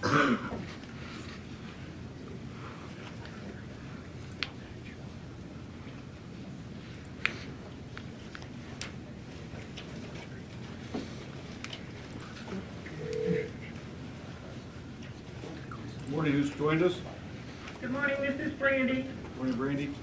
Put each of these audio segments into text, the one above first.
Good morning. Who's joined us? Good morning, this is Brandy. Good morning, Brandy.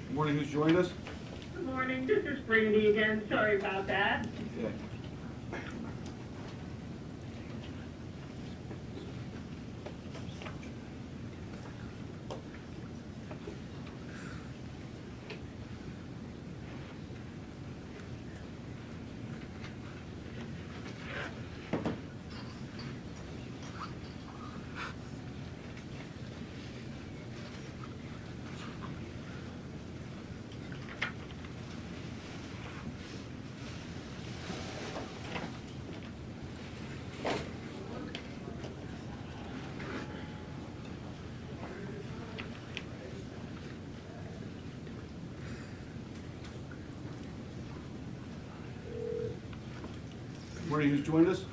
Good morning. Who's joined us? Good morning, this is Brandy again. Sorry about that. Okay. Good morning. Who's joined us?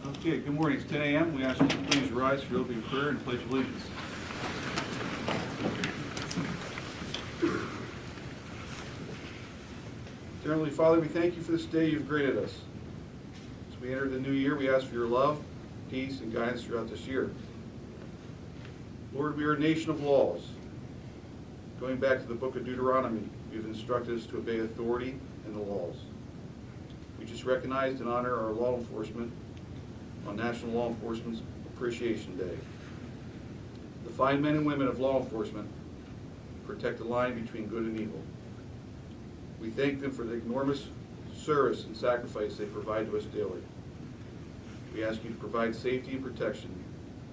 Okay, good morning. It's 10 a.m. We ask you to please rise for opening prayer and pledge allegiance. Dear Heavenly Father, we thank you for this day you've granted us. As we enter the new year, we ask for your love, peace, and guidance throughout this year. Lord, we are a nation of laws. Going back to the book of Deuteronomy, you've instructed us to obey authority and the laws. We just recognized and honor our law enforcement on National Law Enforcement Appreciation Day. The fine men and women of law enforcement protect the line between good and evil. We thank them for the enormous service and sacrifice they provide to us daily. We ask you to provide safety and protection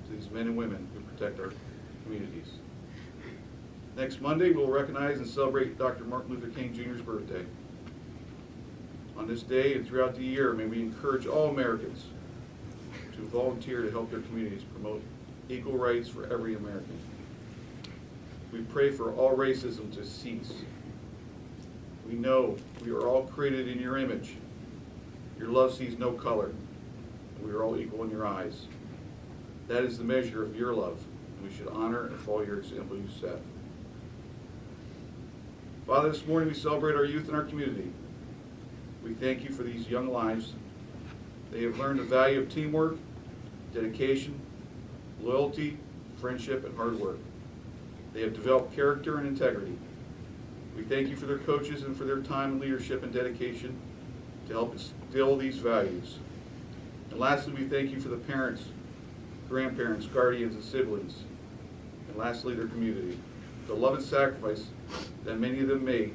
to these men and women who protect our communities. Next Monday, we'll recognize and celebrate Dr. Martin Luther King Jr.'s birthday. On this day and throughout the year, may we encourage all Americans to volunteer to help their communities promote equal rights for every American. We pray for all racism to cease. We know we are all created in your image. Your love sees no color, and we are all equal in your eyes. That is the measure of your love, and we should honor and follow your example you set. Father, this morning we celebrate our youth and our community. We thank you for these young lives. They have learned the value of teamwork, dedication, loyalty, friendship, and hard work. They have developed character and integrity. We thank you for their coaches and for their time and leadership and dedication to help instill these values. And lastly, we thank you for the parents, grandparents, guardians, and siblings. And lastly, their community. The love and sacrifice that many of them make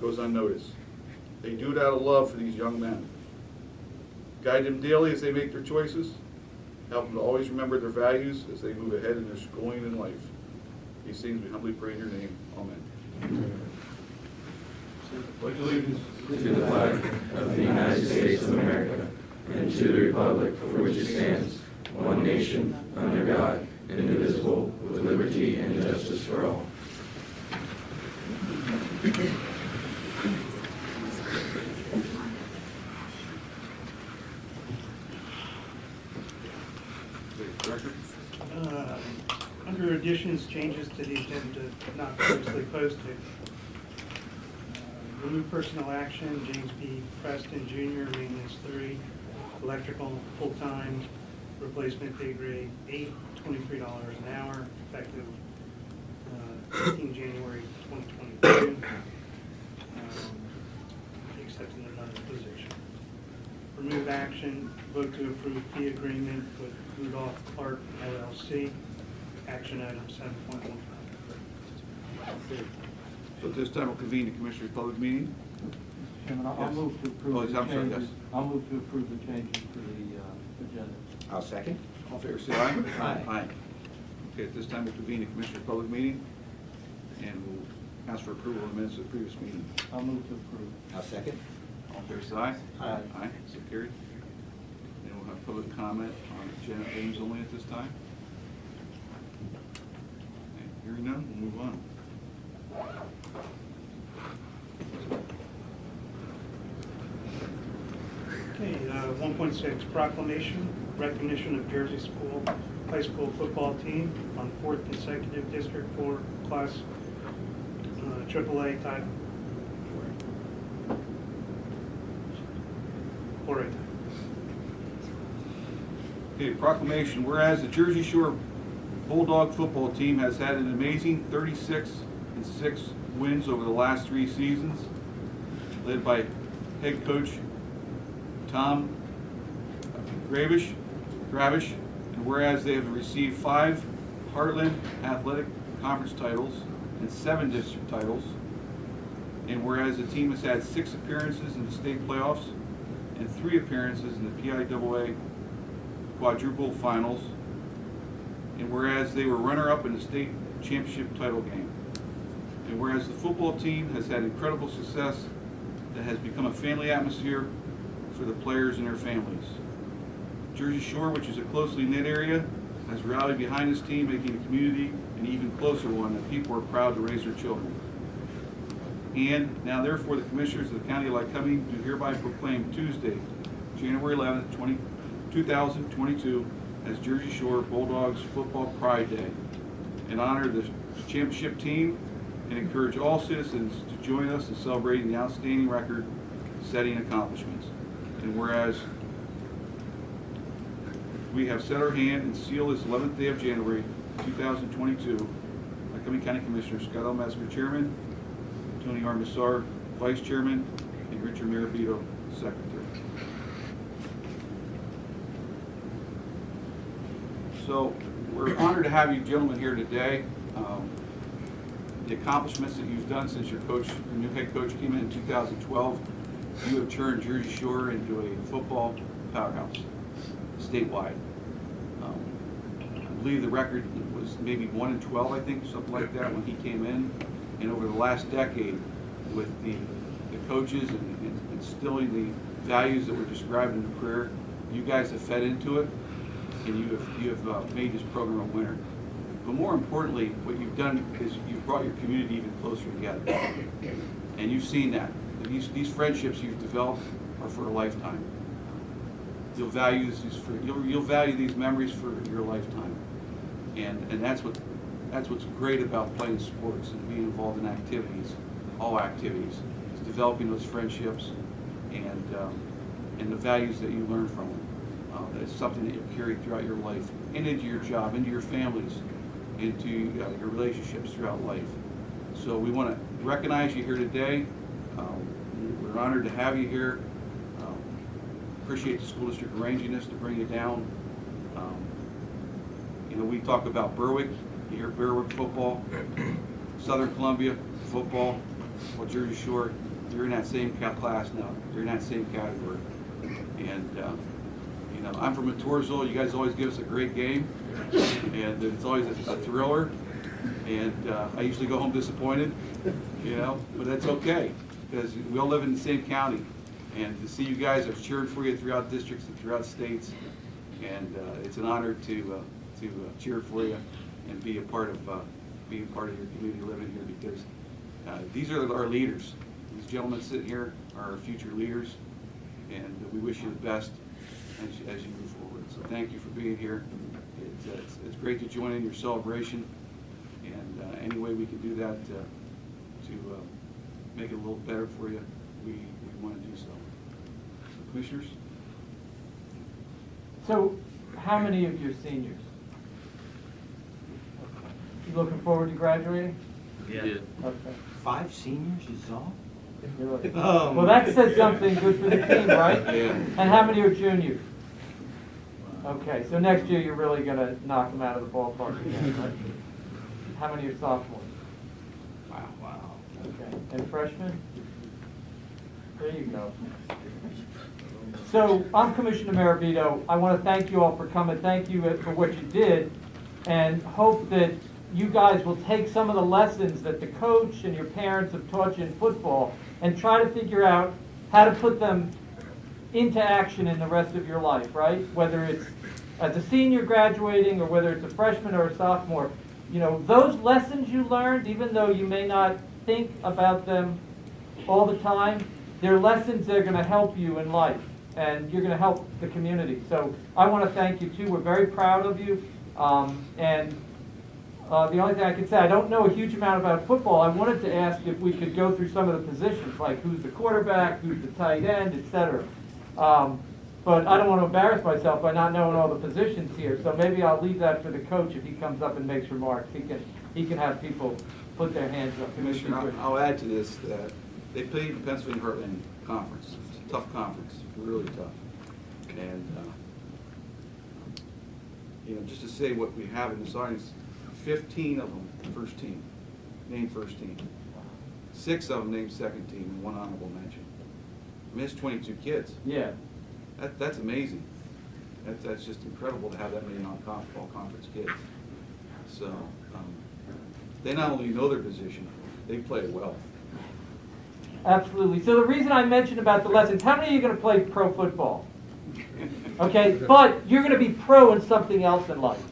goes unnoticed. They do it out of love for these young men. Guide them daily as they make their choices. Help them to always remember their values as they move ahead in their schooling and life. These things we humbly pray in your name. Amen. Pledge allegiance to the flag of the United States of America and to the republic for which it stands, one nation, under God, indivisible, with liberty and justice for all. Under additions, changes to the agenda not previously posted. Remove personnel action, James B. Preston Jr., maintenance 3, electrical, full-time, replacement pay grade 8, $23 an hour, effective 18 January 2022, accepting another position. Remove action, vote to approve fee agreement with Rudolph Clark LLC, action item 7.15. So at this time, we'll convene the Commissioners' Public Meeting. Chairman, I'll Yes. move to approve Oh, the I'm sorry, changes. yes. I'll move to approve the changes to the agenda. I'll second. All in favor, say aye. Aye. Okay, at this time, we'll convene the Commissioners' Public Meeting, and we'll ask for approval of the minutes of the previous meeting. I'll move to approve. I'll second. All in favor, say aye. Aye. Aye, so carried. And we'll have public comment on agenda items only at this time. Okay, hearing none, we'll move on. Okay, 1.6, proclamation, recognition of Jersey School High School football team on 4th consecutive District 4 class AAA title. 4A. Okay, proclamation, whereas the Jersey Shore Bulldog football team has had an amazing 36-6 wins over the last 3 seasons, led by head coach Tom Gravish, and whereas they have received 5 Heartland Athletic Conference titles and 7 district titles, and whereas the team has had 6 appearances in the state playoffs and 3 appearances in the PIAA quadruple finals, and whereas they were runner-up in the state championship title game, and whereas the football team has had incredible success that has become a family atmosphere for the players and their families. Jersey Shore, which is a closely knit area, has rallied behind this team, making the community an even closer one that people are proud to raise their children. And now therefore the Commissioners of the County of Lycoming do hereby proclaim Tuesday, January 11th, 2022 as Jersey Shore Bulldogs Football Pride Day, and honor the championship team and encourage all citizens to join us in celebrating the outstanding record-setting accomplishments. And whereas we have set our hand and seal this 11th day of January 2022, Lycoming County Commissioner Scott L. Metzger, Chairman, Tony R. Massar, Vice Chairman, and Richard Marabito, Secretary. So we're honored to have you gentlemen here today. The accomplishments that you've done since your new head coach came in 2012, you have turned Jersey Shore into a football powerhouse statewide. I believe the record was maybe 1-12, I think, something like that when he came in. And over the last decade, with the coaches and instilling the values that were described in the prayer, you guys have fed into it, and you have made this program a winner. But more importantly, what you've done is you've brought your community even closer together. And you've seen that. These friendships you've developed are for a lifetime. You'll value these memories for your lifetime. And that's what's great about playing sports and being involved in activities, all activities. It's developing those friendships and the values that you learn from them. That's something that you carry throughout your life and into your job, into your families, into your relationships throughout life. So we want to recognize you here today. We're honored to have you here. Appreciate the school district arranging this to bring you down. We talk about Berwick. You hear Berwick football, Southern Columbia football, well, Jersey Shore, you're in that same class now. You're in that same category. And I'm from Matursville. You guys always give us a great game, and it's always a thriller. And I usually go home disappointed, but that's okay because we all live in the same county. And to see you guys are cheering for you throughout districts and throughout states, and it's an honor to cheer for you and be a part of your community living here, because these are our leaders. These gentlemen sitting here are our future leaders, and we wish you the best as you move forward. So thank you for being here. It's great to join in your celebration, and any way we can do that to make it a little better for you, we want to do so. Commissioners? So, how many of your seniors? You looking forward to graduating? Yeah. Okay. 5 seniors is all? You're looking- Oh, well, that says something good for the team, right? Yeah. And how many are juniors? Okay, so next year you're really going to knock them out of the ballpark again, right? How many are sophomores? Wow. Okay, and freshmen? There you go. So I'm Commissioner Maravito. I want to thank you all for coming. Thank you for what you did, and hope that you guys will take some of the lessons that the coach and your parents have taught you in football and try to figure out how to put them into action in the rest of your life, right? Whether it's as a senior graduating or whether it's a freshman or a sophomore. You know, those lessons you learned, even though you may not think about them all the time, they're lessons that are going to help you in life, and you're going to help the community. So I want to thank you too. We're very proud of you. The only thing I can say, I don't know a huge amount about football. I wanted to ask if we could go through some of the positions, like who's the quarterback, who's the tight end, etc. But I don't want to embarrass myself by not knowing all the positions here. So maybe I'll leave that for the coach if he comes up and makes remarks. He can have people put their hands up. Commissioner, I'll add to this that they played in the Pennsylvania Heartland Conference. It's a tough conference, really tough. And, just to say what we have in this audience, 15 of them first team, named first team. 6 of them named second team, and 1 honorable mention. I mean, it's 22 kids. Yeah. That's amazing. That's just incredible to have that many non-football conference kids. So they not only know their position, they play it well. Absolutely. So the reason I mentioned about the lessons, how many of you are going to play pro football? Okay, but you're going to be pro in something else in life,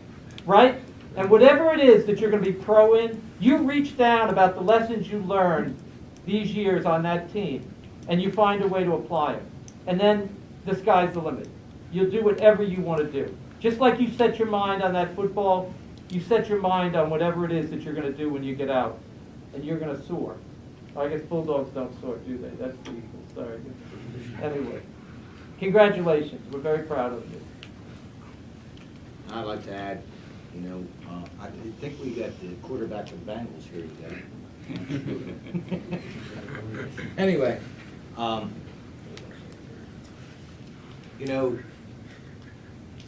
right? And whatever it is that you're going to be pro in, you reach down about the lessons you learned these years on that team, and you find a way to apply it. And then the sky's the limit. You'll do whatever you want to do. Just like you set your mind on that football, you set your mind on whatever it is that you're going to do when you get out, and you're going to soar. I guess bulldogs don't soar, do they? That's the Eagles. Sorry. Anyway, congratulations. We're very proud of you. I'd like to add, I think we got the quarterback of the Bengals here today. Anyway,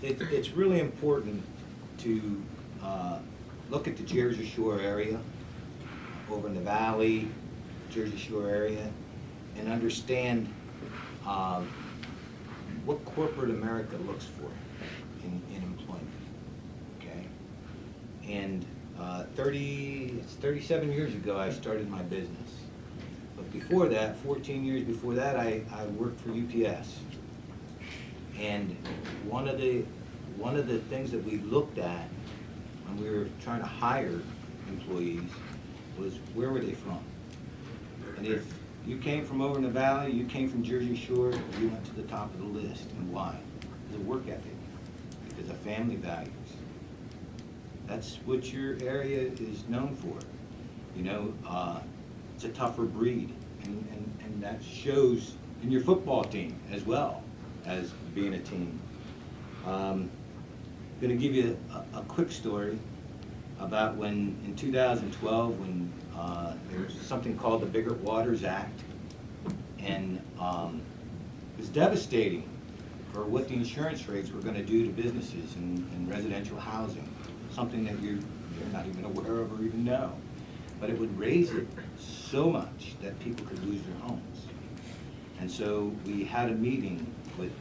it's really important to look at the Jersey Shore area, over in the Valley, Jersey Shore area, and understand what corporate America looks for in employment. Okay, and 37 years ago I started my business, but before that, 14 years before that, I worked for UPS. And one of the things that we looked at when we were trying to hire employees was, where were they from? And if you came from over in the Valley, you came from Jersey Shore, you went to the top of the list. And why? Because of work ethic, because of family values. That's what your area is known for. It's a tougher breed, and that shows in your football team as well as being a team. I'm going to give you a quick story about when, in 2012, when there was something called the Bigger Waters Act, and it was devastating for what the insurance rates were going to do to businesses and residential housing, something that you're not even aware of or even know. But it would raise it so much that people could lose their homes. And so we had a meeting with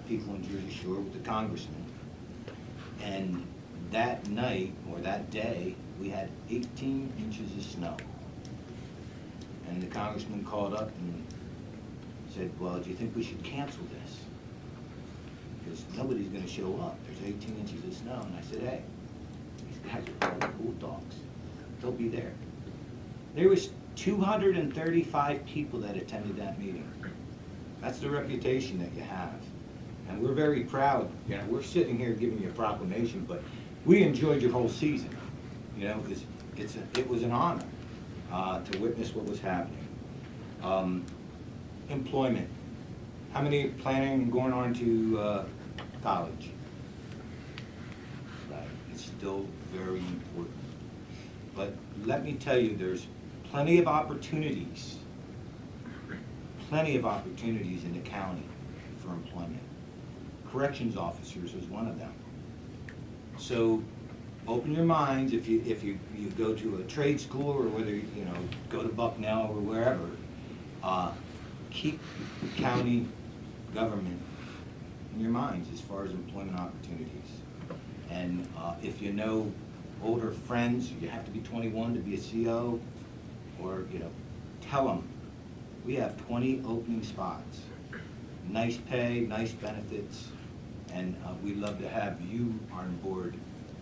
people in Jersey Shore, with the congressman, and that night, or that day, we had 18 inches of snow. And the congressman called up and said, well, do you think we should cancel this? Because nobody's going to show up. There's 18 inches of snow. And I said, hey, these guys are called bulldogs. They'll be there. There was 235 people that attended that meeting. That's the reputation that you have. And we're very proud. We're sitting here giving you a proclamation, but we enjoyed your whole season. It was an honor to witness what was happening. Employment. How many planning on going on to college? Right. It's still very important. But let me tell you, there's plenty of opportunities in the county for employment. Corrections officers is one of them. So open your minds. If you go to a trade school, or whether go to Bucknell or wherever, keep the county government in your minds as far as employment opportunities. And if you know older friends, you have to be 21 to be a CO, or, tell them, we have 20 opening spots. Nice pay, nice benefits, and we'd love to have you on board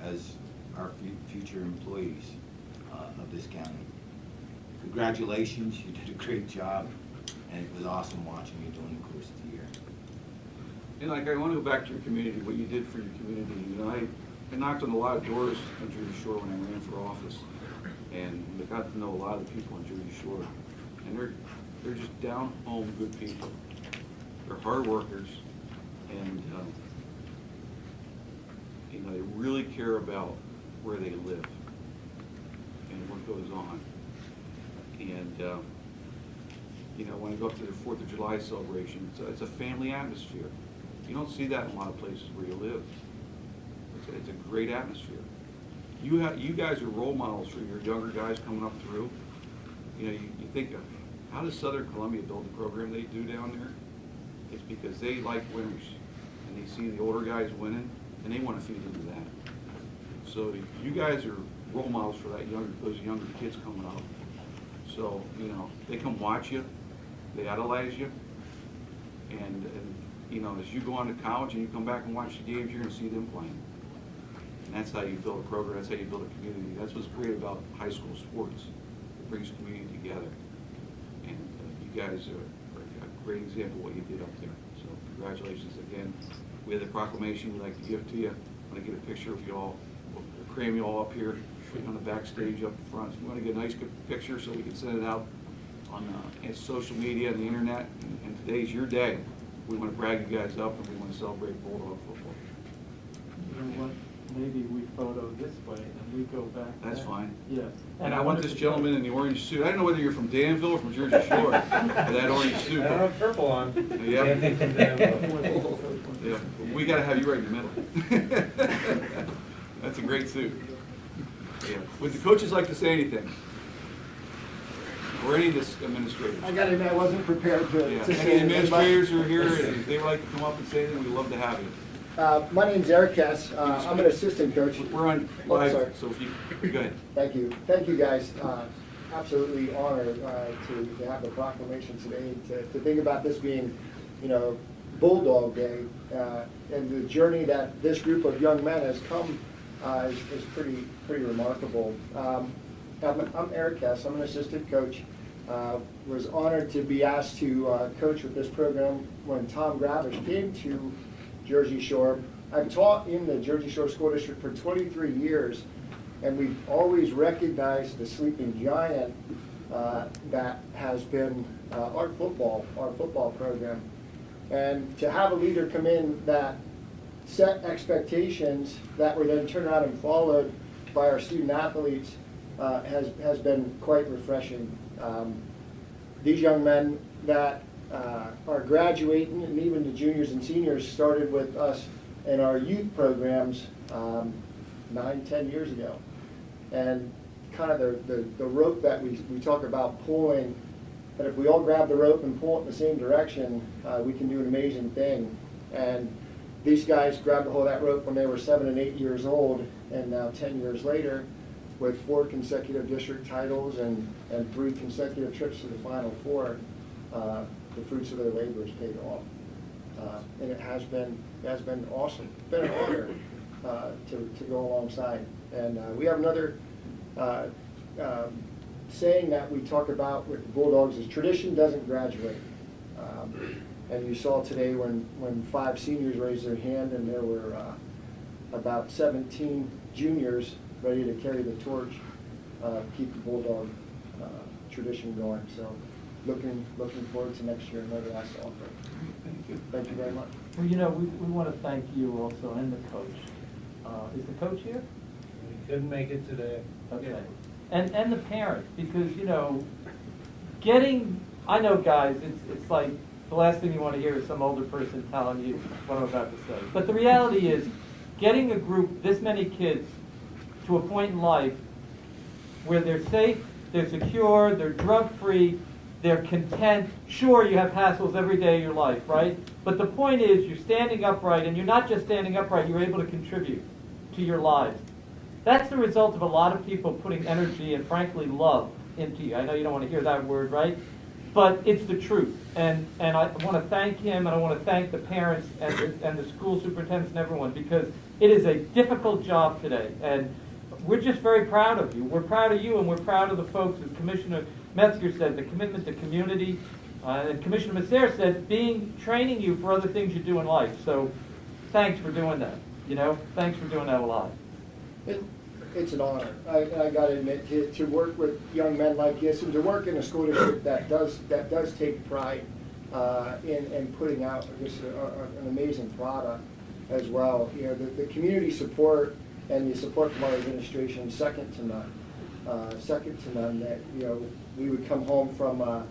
as our future employees of this county. Congratulations, you did a great job, and it was awesome watching you during the course of the year. And like, I want to go back to your community, what you did for your community. I knocked on a lot of doors on Jersey Shore when I ran for office, and I got to know a lot of the people on Jersey Shore, and they're just down-home good people. They're hard workers, and they really care about where they live and what goes on. And when I go up to the 4th of July celebration, it's a family atmosphere. You don't see that in a lot of places where you live. It's a great atmosphere. You guys are role models for your younger guys coming up through. You think, how does Southern Columbia build the program they do down there? It's because they like winners, and they see the older guys winning, and they want to feed into that. So you guys are role models for those younger kids coming up. So they come watch you, they idolize you, and as you go on to college and you come back and watch the games, you're going to see them playing. And that's how you build a program. That's how you build a community. That's what's great about high school sports. It brings community together. And you guys are a great example of what you did up there. So congratulations again. We have the proclamation we'd like to give to you. I want to get a picture of you all. We'll cram you all up here on the backstage up front. So we want to get a nice good picture so we can send it out on social media and the internet. And today's your day. We want to brag you guys up, and we want to celebrate Bulldog football. You know what? Maybe we photo this way and we go back. That's there. fine. Yeah. And I want this gentleman in the orange suit. I don't know whether you're from Danville or from Jersey Shore, with that orange suit. I don't have purple on. Yeah. Anything from Danville. Yeah, we gotta have you right in the middle. That's a great suit. Yeah. Would the coaches like to say anything? Or any of the administrators? I gotta admit, I wasn't prepared to Yeah. say Any anything, administrators who are here, and if they would like to come up and say anything, we'd love to have you. My name's Eric Kess. I'm an assistant coach. We're on Oh, sorry. live, so if you, go ahead. Thank you. Thank you, guys. Absolutely honored to have the proclamation today, to think about this being, Bulldog Day, and the journey that this group of young men has come is pretty remarkable. I'm Eric Kess. I'm an assistant coach. Was honored to be asked to coach with this program when Tom Gravish came to Jersey Shore. I've taught in the Jersey Shore School District for 23 years, and we've always recognized the sleeping giant that has been our football program. And to have a leader come in that set expectations that were then turned around and followed by our student athletes has been quite refreshing. These young men that are graduating, and even the juniors and seniors, started with us in our youth programs 9-10 years ago. And kind of the rope that we talk about pulling, that if we all grab the rope and pull it in the same direction, we can do an amazing thing. And these guys grabbed a hold of that rope when they were 7 and 8 years old, and now 10 years later, with 4 consecutive district titles and 3 consecutive trips to the Final Four, the fruits of their labor is paid off. And it has been awesome. It's been an honor to go alongside. And we have another saying that we talk about with the Bulldogs is tradition doesn't graduate. And you saw today when 5 seniors raised their hand, and there were about 17 juniors ready to carry the torch, keep the Bulldog tradition going. So looking forward to next year, another assault. Thank you. Thank you very much. Well, we want to thank you also, and the coach. Is the coach here? We couldn't make it today. Okay. And the parents, because, I know, guys, it's like the last thing you want to hear is some older person telling you what I'm about to say. But the reality is, getting a group, this many kids, to a point in life where they're safe, they're secure, they're drug-free, They're content. Sure, you have hassles every day of your life, right? But the point is, you're standing upright, and you're not just standing upright, you're able to contribute to your lives. That's the result of a lot of people putting energy and, frankly, love into you. I know you don't want to hear that word, right? But it's the truth. And I want to thank him, and I want to thank the parents and the school superintendents and everyone, because it is a difficult job today. And we're just very proud of you. We're proud of you, and we're proud of the folks, as Commissioner Metzger said, the commitment to community. And Commissioner Messer said, training you for other things you do in life. So thanks for doing that. Thanks for doing that a lot. It's an honor. I got to admit, to work with young men like this, and to work in a school district that does take pride in putting out just an amazing product as well. The community support and the support from our administration, second to none. Second to none. That we would come home from a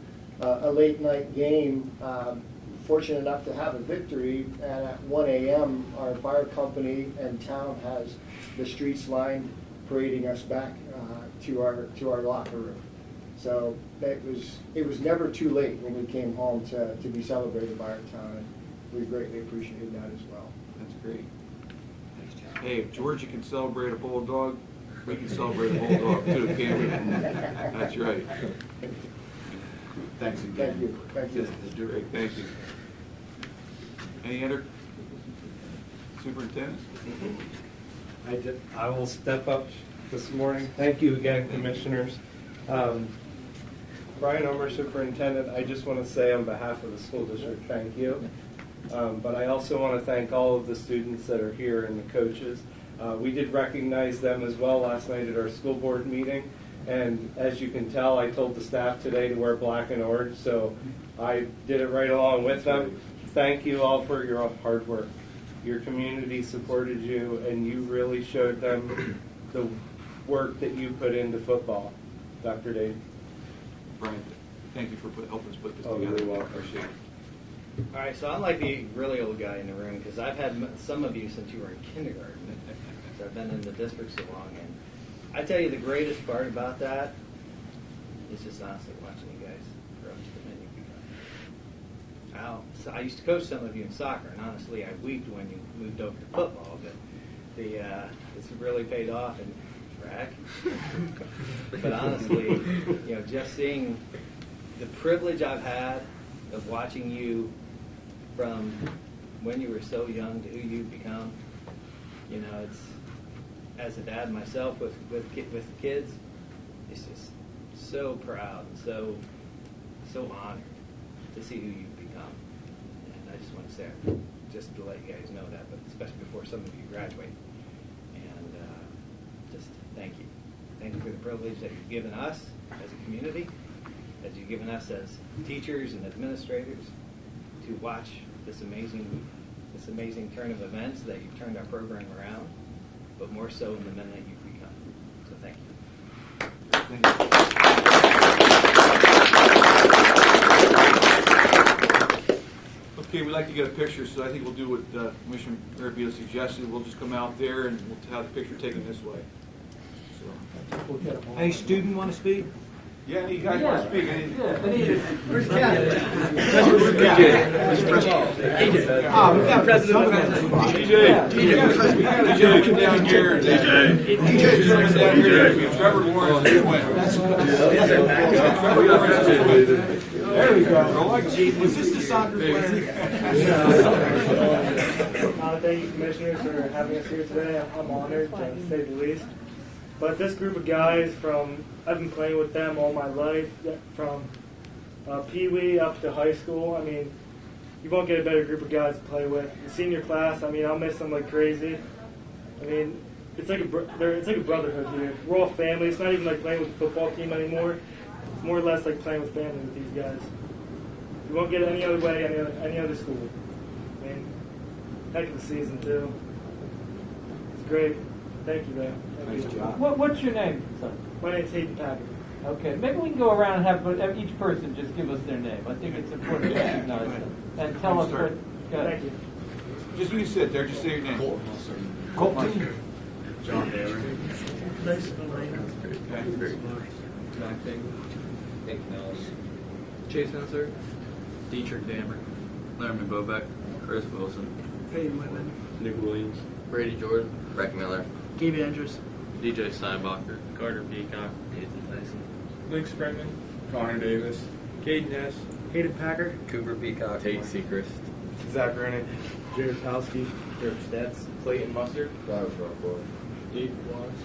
late night game, fortunate enough to have a victory, and at 1 a.m. our fire company and town has the streets lined, parading us back to our locker room. So it was never too late when we came home to be celebrated by our town, and we greatly appreciated that as well. That's great. Hey, if Georgia can celebrate a bulldog, we can celebrate a bulldog too, can't we? That's right. Thanks again. Thank you. Thank you. That's great. Thank you. Any other superintendents? I will step up this morning. Thank you again, commissioners. Brian Omer, superintendent, I just want to say on behalf of the school district, thank you. But I also want to thank all of the students that are here and the coaches. We did recognize them as well last night at our school board meeting. And as you can tell, I told the staff today to wear black and orange, so I did it right along with them. Thank you all for your hard work. Your community supported you, and you really showed them the work that you put into football. Dr. Dave. Brian, thank you for helping us put this Oh, together. you're welcome. Appreciate it. All right, so I'm like the really old guy in the room because I've had some of you since you were in kindergarten. So I've been in the district so long, and I tell you the greatest part about that is just honestly watching you guys grow to the men you've become. So I used to coach some of you in soccer, and honestly, I weeped when you moved over to football, but it's really paid off in track. But honestly, just seeing the privilege I've had of watching you from when you were so young to who you've become, it's, as a dad myself with kids, it's just so proud and so honored to see who you've become. And I just want to say, just to let you guys know that, but especially before some of you graduate. And just thank you. Thank you for the privilege that you've given us as a community, that you've given us as teachers and administrators to watch this amazing turn of events that you've turned our program around, but more so in the men that you've become. So thank you. Okay, we'd like to get a picture, so I think we'll do what Commissioner Merabito suggested. We'll just come out there and we'll have the picture taken this way. So. Any student want to speak? Yeah, any guys want to speak? Where's Cat? Where's Cat? Oh, we got President. DJ, come down here. DJ's down here. Trevor Lawrence just went. There we go. Was this the soccer player? Thank you, commissioners, for having us here today. I'm honored, to say the least. But this group of guys I've been playing with them all my life, from Pee-wee up to high school. I mean, you won't get a better group of guys to play with. The senior class, I mean, I'll miss them like crazy. I mean, it's like a brotherhood here. We're all family. It's not even like playing with the football team anymore. It's more or less like playing with family with these guys. You won't get it any other way, any other school. I mean, heck of a season, too. It's great. Thank you, man. Nice job. What's your name, son? My name's Hayden Packard. Okay, maybe we can go around and have each person just give us their name. I think it's important to recognize them. And tell us what... Thank you. Just you sit there, just say your name. Colton. John Baylor. Nice to meet you. Okay. Nick Nellis. Chase Spencer, Dietrich Dammer, Larry Bobeck, Chris Wilson, Peyton Whitman. Nick Williams, Brady Jordan, Breck Miller, Gabe Andrews. DJ Steinbacher, Carter Peacock, Nathan Tyson, Luke Springman, Connor Davis, Caden Ness, Hayden Packer. Cooper Peacock, Tate Seacrest, Zach Rennie, Jared Palski. Dirk Stetz, Clayton Mustard, Dave Watts.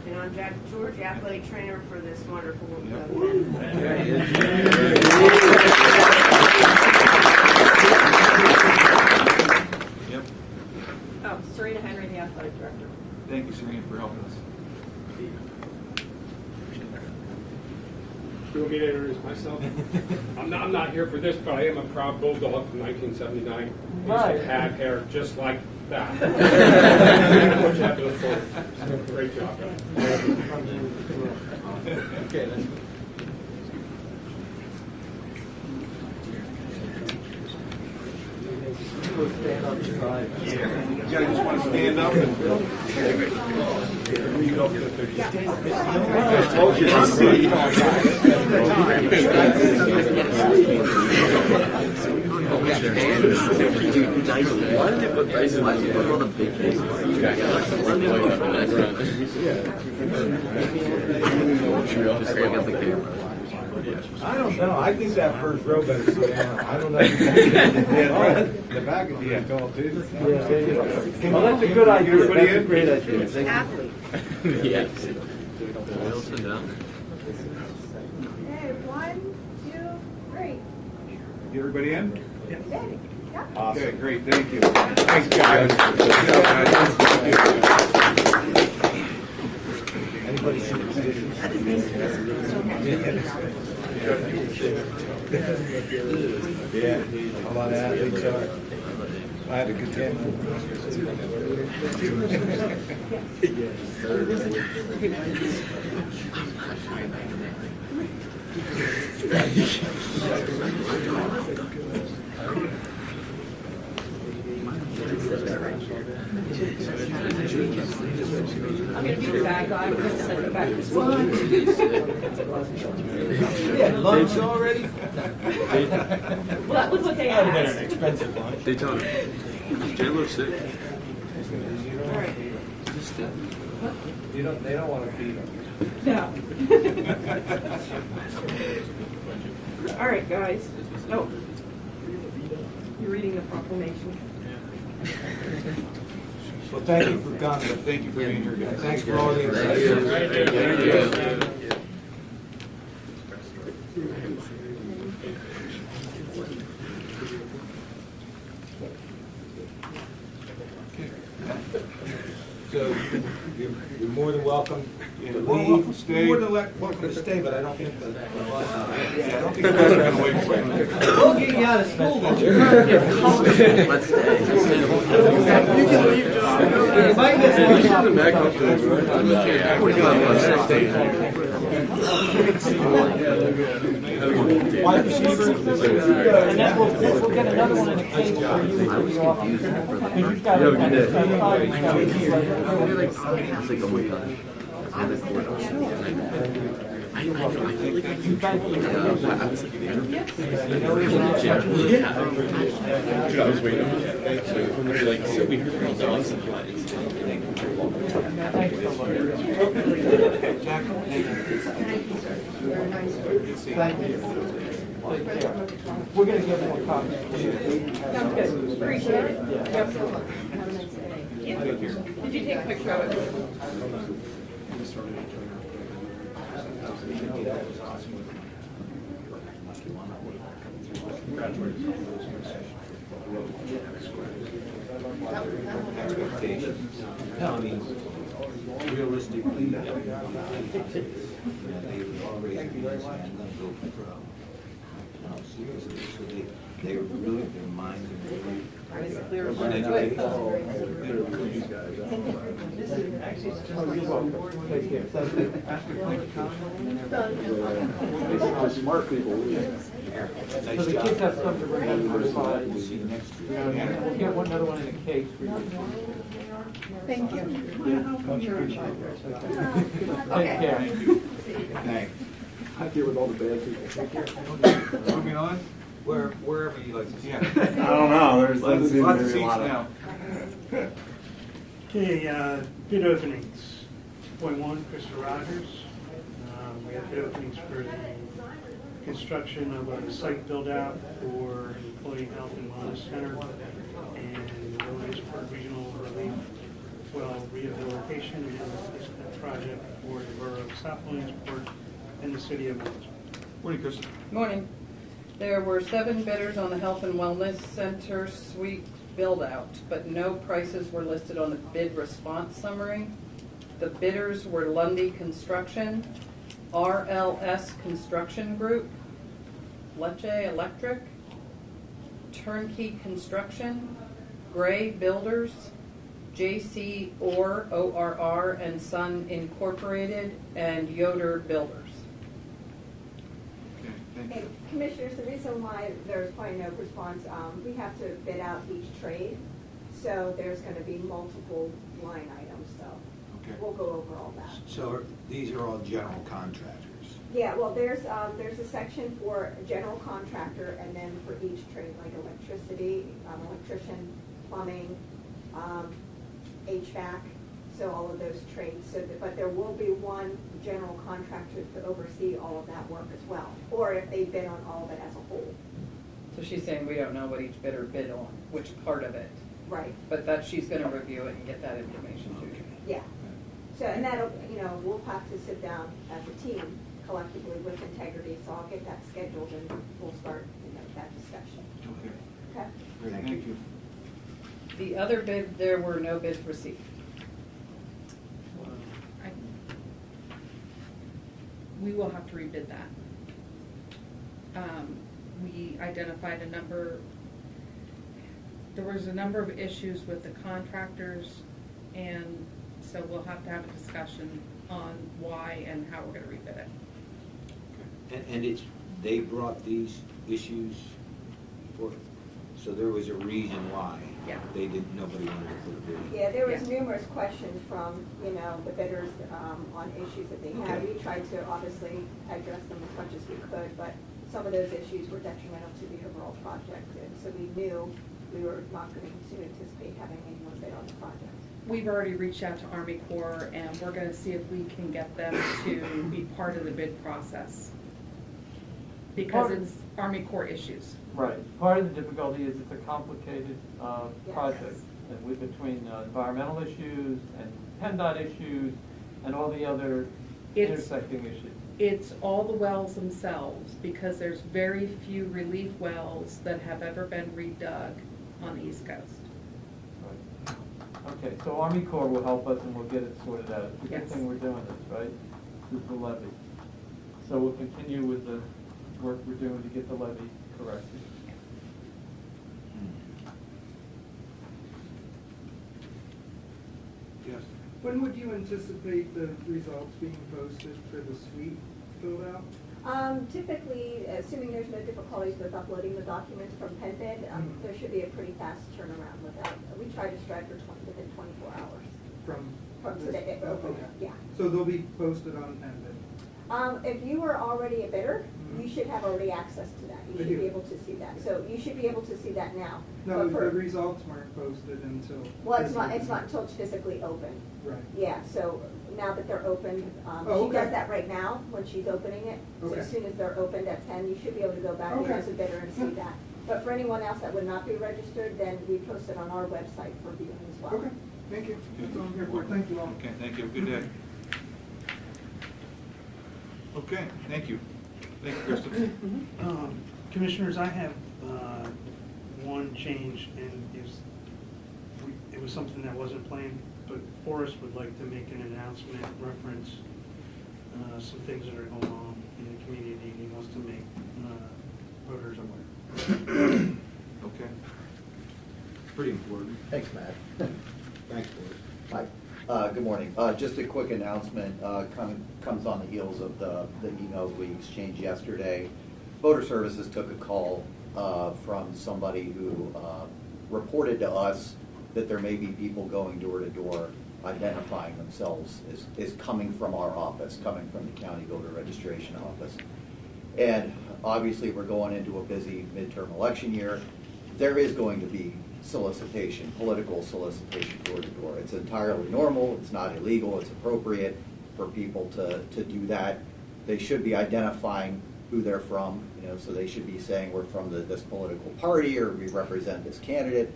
And I'm Jack George, athletic trainer for this wonderful event. Yep. Oh, Serena Henry, the athletic director. Thank you, Serena, for helping us. You want me to introduce myself? I'm not here for this, but I am a proud Bulldog from 1979. I Right. used to have hair just like that. Much after the foot. Great job, guys. Okay, let's You guys just want to stand up and I told you to see. I don't know. I think that first row better sit down. I don't know. The back would be tall too. Well, that's a good idea. Everybody That's a in? great idea. Athlete. Yes. Okay, 1, 2, 3. Everybody in? Ready? Yeah. Okay, great, thank you. Thanks, guys. Anybody see the positions? Yeah, a lot of athletes are. I had a good time. I'm going to be the bad guy. We're going to send it back to school. Yeah, lunch already? Well, that was what they That would have been an asked. expensive lunch. Daytona. J-Lo sick. All right. They don't want to feed them. No. All right, guys. Oh, you're reading the proclamation. Well, thank you for coming. Thank you for being here, guys. Thanks for all the insight. Thank you. So you're more than welcome to leave, stay. More than welcome to stay, but I don't think the I don't think the bus is going to wait for you. We'll get you out of school. Let's stay. You can leave, John. You might miss wide receiver. And then we'll get another one in the case for you in the office. Because you've got I was waiting. Like, so we heard about dogs and flies. Thank you. Take care. We're going to get more copies for you. Sounds good. Appreciate it. Yeah. Yep. Have a nice day. Yeah. Did you take a picture of it? Expectations. No, I mean, realistically, they've already realized I'm going to go for pro. No, seriously, so they really, their minds are really. Oh, you're welcome. Take care. Thank you. Smart people. So the kids have something to remember for slides. We'll see you next year. We'll get another one in a case for you. Thank you. Take care. Thanks. I deal with all the bad people. Take care. Moving on, wherever you like to see. I don't know, there's Lots seems of to be a seats lot of. now. Okay, bid openings. Point one, Krista Rogers. We have bid openings for the construction of a site build-out for Employee Health and Wellness Center and Williamsport Regional Relief Well Rehabilitation and Replacement Project for the Borough of South Williamsport and the City of Williamsport. Morning, Kristen. Morning. There were 7 bidders on the Health and Wellness Center suite build-out, but no prices were listed on the bid response summary. The bidders were Lundy Construction, RLS Construction Group, Lecce Electric, Turnkey Construction, Gray Builders, JC Orr, ORR and Son Incorporated, and Yoder Builders. Okay, thank you. And Commissioners, the reason why there's probably no response, we have to bid out each trade, so there's going to be multiple line items, so Okay. we'll go over all that. So these are all general contractors. Yeah, well, there's a section for general contractor, and then for each trade, like electricity, electrician, plumbing, HVAC, so all of those trades. So, but there will be one general contractor to oversee all of that work as well, or if they bid on all of it as a whole. So she's saying we don't know what each bidder bid on, which part of it. Right. But that she's going to review it and get that information to you. Yeah. So, and that'll, we'll have to sit down as a team collectively with integrity, so I'll get that scheduled and we'll start, that discussion. Okay. Okay? Thank you. The other bid, there were no bids received. We will have to rebid that. We identified there was a number of issues with the contractors, and so we'll have to have a discussion on why and how we're going to rebid it. And they brought these issues for, so there was a reason why. Yeah. Nobody wanted to put a bid in. Yeah, there was numerous questions from, the bidders on issues that they had. Okay. We tried to obviously address them as much as we could, but some of those issues were detrimental to the overall project, and so we knew we were not going to anticipate having anyone bid on the project. We've already reached out to Army Corps, and we're going to see if we can get them to be part of the bid process, because it's Army Corps issues. Right. Part of the difficulty is it's a complicated project, and between environmental issues and PennDOT issues and all the other intersecting issues. It's all the wells themselves, because there's very few relief wells that have ever been redug on the East Coast. Right. Okay, so Army Corps will help us and we'll get it sorted out. It's a good Yes. thing we're doing this, right? This is the levy. So we'll continue with the work we're doing to get the levy corrected. Yes. When would you anticipate the results being posted for the suite filled out? Typically, assuming there's no difficulties with uploading the documents from PennBid, there should be a pretty fast turnaround with that. We try to strive for within 24 hours. From today, okay. yeah. So they'll be posted on PennBid? If you are already a bidder, you should have already access to that. You I should do. be able to see that. So you should be able to see that now. No, But for- the results weren't posted until. Well, it's not until it's physically open. Right. Yeah, so now that they're open, Oh, she does okay. that right now when she's opening it. So Okay. as soon as they're opened at 10, you should be able to go back there Okay. as a bidder and see that. But for anyone else that would not be registered, then we post it on our website for viewing as well. Okay, thank you. That's all I'm here for. Thank you all. Okay, thank you. Good day. Okay, thank you. Thank you, Kristen. Commissioners, I have one change, and it was something that wasn't planned, but Forrest would like to make an announcement, reference some things that are going on in the community. He wants to make voters aware. Okay. Pretty important. Thanks, Matt. Thanks, Boris. Hi. Good morning. Just a quick announcement, comes on the heels of the emails we exchanged yesterday. Voter Services took a call from somebody who reported to us that there may be people going door to door identifying themselves is coming from our office, coming from the county voter registration office. And obviously, we're going into a busy midterm election year. There is going to be solicitation, political solicitation door to door. It's entirely normal, it's not illegal, it's appropriate for people to do that. They should be identifying who they're from, so they should be saying we're from this political party or we represent this candidate.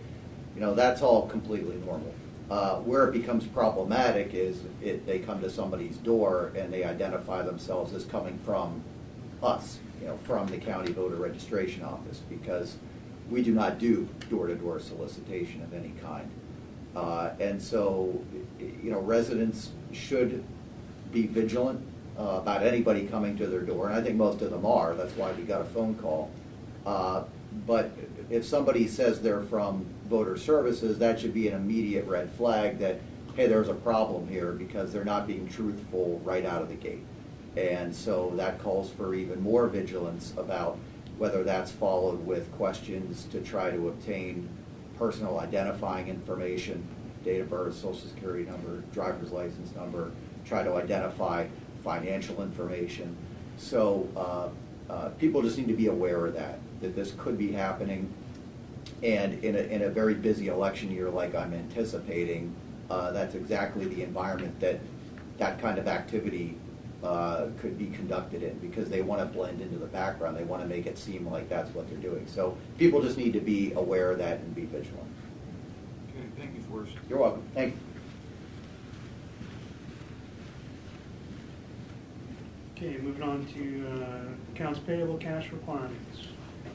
That's all completely normal. Where it becomes problematic is if they come to somebody's door and they identify themselves as coming from us, from the county voter registration office, because we do not do door-to-door solicitation of any kind. And so, residents should be vigilant about anybody coming to their door, and I think most of them are. That's why we got a phone call. But if somebody says they're from voter services, that should be an immediate red flag that, hey, there's a problem here because they're not being truthful right out of the gate. And so that calls for even more vigilance about whether that's followed with questions to try to obtain personal identifying information, date of birth, social security number, driver's license number, try to identify financial information. So people just need to be aware of that this could be happening. And in a very busy election year like I'm anticipating, that's exactly the environment that kind of activity could be conducted in, because they want to blend into the background. They want to make it seem like that's what they're doing. So people just need to be aware of that and be vigilant. Okay, thank you, Forrest. You're welcome. Thank you. Okay, moving on to accounts payable cash requirements.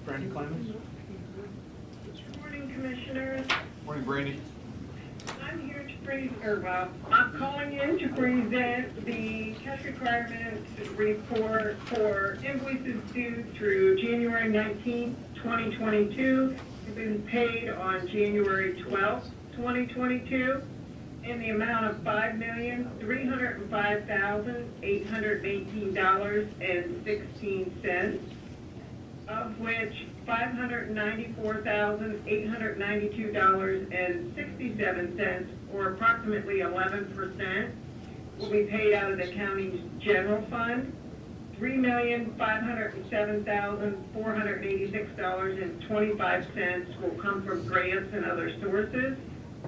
Brandy Clemens? Good morning, Commissioners. Morning, Brandy. I'm here to I'm calling in to present the cash requirements report for invoices due through January 19th, 2022. Have been paid on January 12th, 2022, in the amount of $5,305,818.16, of which $594,892.67, or approximately 11%, will be paid out of the county's general fund. $3,507,486.25 will come from grants and other sources,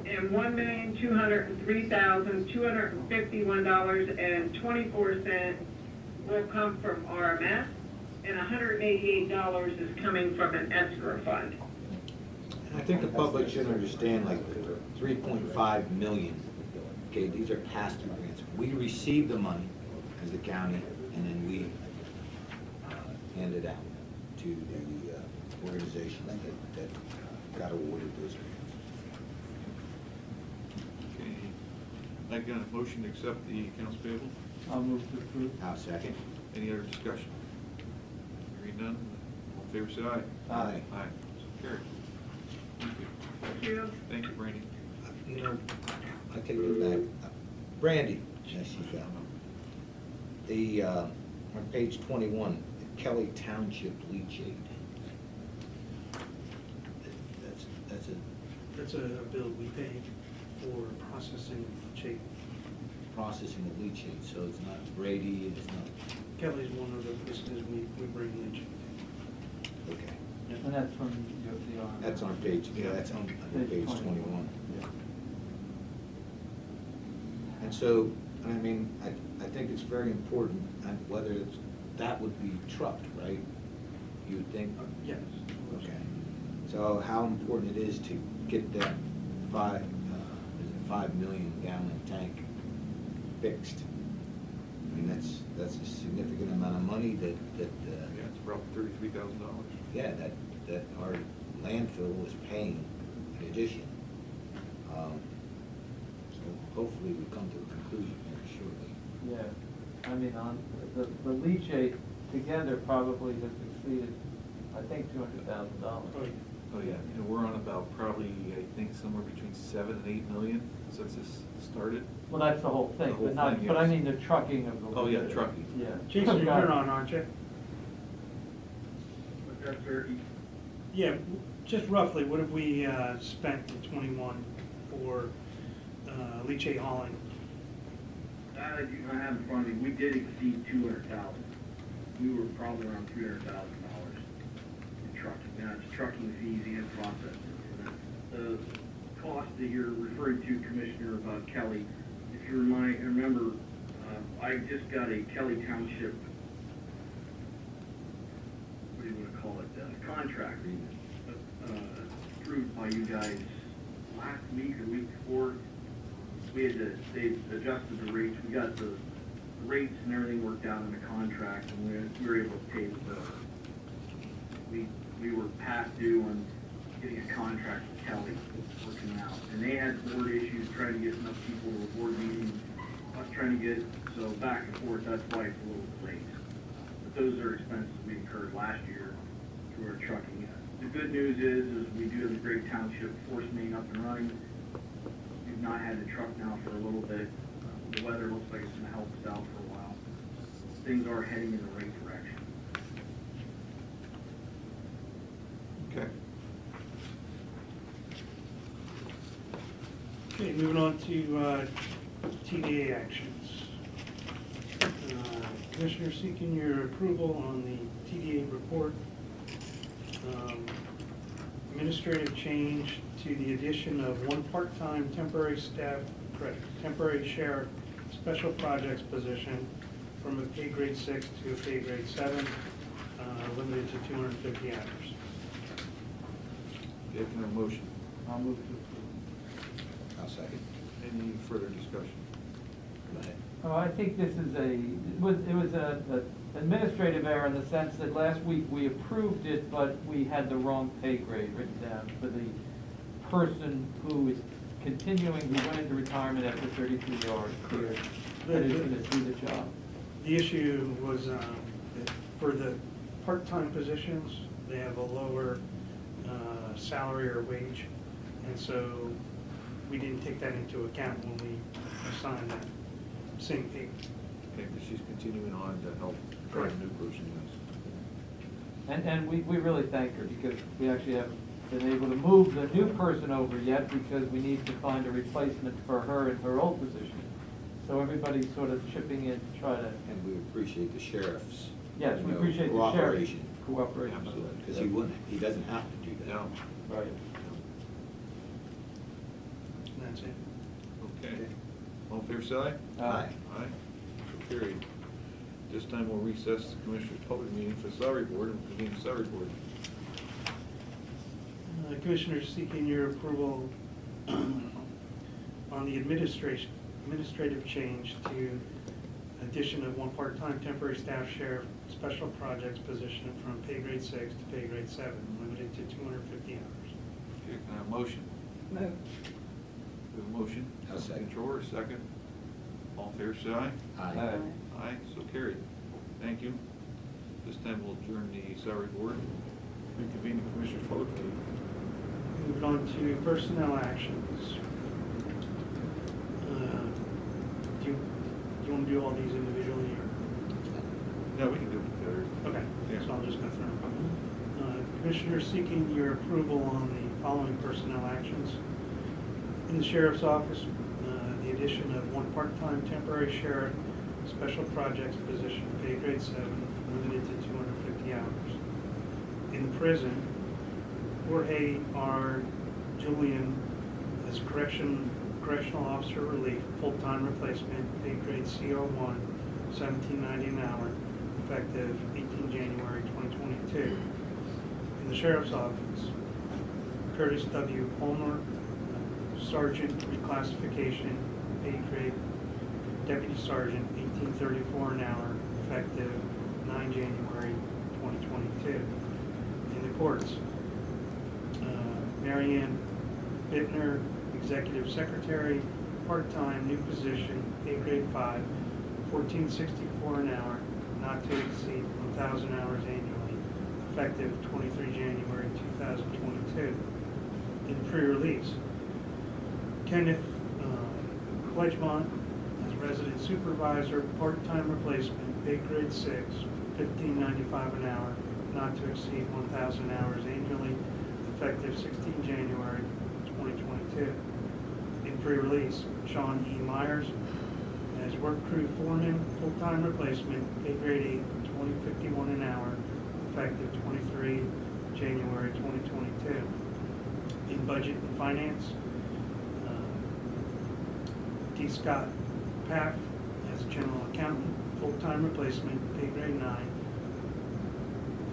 and $1,203,251.24 will come from RMS, and $188 is coming from an escrow fund. I think the public should understand, like, the 3.5 million, okay, these are pass-through grants. We receive the money as the county, and then we hand it out to the organization that got awarded those grants. Okay. I got a motion to accept the accounts payable. I'll move to approve. I'll second. Any other discussion? Hearing none, all in favor say aye. Aye. Aye. So carried. Thank you. Thank you. Thank you, Brandy. I take it back. Brandy, yes, you found them. On page 21, the Kelly Township leachate. That's a bill we pay for processing leachate. Processing of leachate, so it's not Brady, it's not, Kelly's one of the businesses we bring leachate. okay. And that's from the That's on page, that's on page 21. Yeah. And so, I mean, I think it's very important, and whether that would be trucked, right? You would think? Yes. Okay. So how important it is to get that 5 million gallon tank fixed? I mean, that's a significant amount of money that Yeah, it's about $33,000. yeah, that our landfill is paying in addition. So hopefully we come to a conclusion very shortly. Yeah, I mean, on the leachate together probably has exceeded, I think, $200,000. Oh, yeah. We're on about probably, I think, somewhere between 7 and 8 million since this started. Well, that's the whole thing, The whole but not, thing, but I yes. mean the trucking of the. Oh, yeah, trucking. Yeah. Jason, you're on, aren't you? Yeah, just roughly, what have we spent in '21 for Leachate Hauling. I do not have in front of me, we did exceed 200,000. We were probably around $300,000 in trucking. Now, it's trucking fees and processing. The cost that you're referring to, Commissioner Kelly, if you remember, I just got a Kelly Township, what do you want to call it, contract approved by you guys last week or week before. They adjusted the rates. We got the rates and everything worked out in the contract, and we were able to pay the bill. We were past due on getting a contract with Kelly, working out. And they had board issues, trying to get enough people to a board meeting, us trying to get, so back and forth, that's why it's a little late. But those are expenses we incurred last year through our trucking. The good news is we do have a great township force main up and running. We've not had the truck now for a little bit. The weather looks like it's going to help us out for a while. Things are heading in the right direction. Okay. Okay, moving on to TDA actions. Commissioner seeking your approval on the TDA report. Administrative change to the addition of one part-time temporary sheriff special projects position from a pay grade 6 to a pay grade 7, limited to 250 hours. Okay, can I have a motion? I'll move to approve. I'll second. Any further discussion? Go ahead. Oh, I think this is it was an administrative error in the sense that last week we approved it, but we had the wrong pay grade written down for the person who is continuing, who went into retirement after 33 years, that is going to do the job. The issue was that for the part-time positions, they have a lower salary or wage, and so we didn't take that into account when we assigned that same pay. Okay, but she's continuing on to help train a new person, yes. And we really thank her because we actually haven't been able to move the new person over yet because we need to find a replacement for her in her old position. So everybody's sort of chipping in to try to. And we appreciate the sheriff's. Yes, we appreciate the sheriff's cooperation. Absolutely, because he doesn't have to do that. No. Right. And that's it. Okay. All fair side? Aye. Aye. So carried. This time we'll recess the Commissioners' Public Meeting for the Salary Board and convene the Salary Board. Commissioners seeking your approval on the administrative change to addition of one part-time temporary staff sheriff special projects position from pay grade 6 to pay grade 7, limited to 250 hours. Okay, can I have a motion? Move. We have a motion. I'll second. Controller, second. All fair side? Aye. Aye, so carried. Thank you. This time we'll adjourn the Salary Board, reconvene the Commissioners' Public Meeting. Moving on to personnel actions. Do you want to do all these individually? Or? No, we can do it together. Okay, Yeah. so I'm just going to throw them. Commissioner seeking your approval on the following personnel actions. In the Sheriff's Office, the addition of one part-time temporary sheriff special projects position, pay grade 7, limited to 250 hours. In the prison, Jorge R. Julian as correctional officer relief, full-time replacement, pay grade CO1, $17.90 an hour, effective 18 January 2022. In the Sheriff's Office, Curtis W. Homeowner, Sergeant reclassification, pay grade Deputy Sergeant, $18.34 an hour, effective 9 January 2022. In the courts, Marianne Bittner, Executive Secretary, part-time, new position, pay grade 5, $14.64 an hour, not to exceed 1,000 hours annually, effective 23 January 2022. In pre-release, Kenneth Pledgemont as resident supervisor, part-time replacement, pay grade 6, $15.95 an hour, not to exceed 1,000 hours annually, effective 16 January 2022. In pre-release. Sean E. Myers as work crew foreman, full-time replacement, pay grade 8, $20.51 an hour, effective 23 January 2022. In budget and finance, D. Scott Paff as general accountant, full-time replacement, pay grade 9,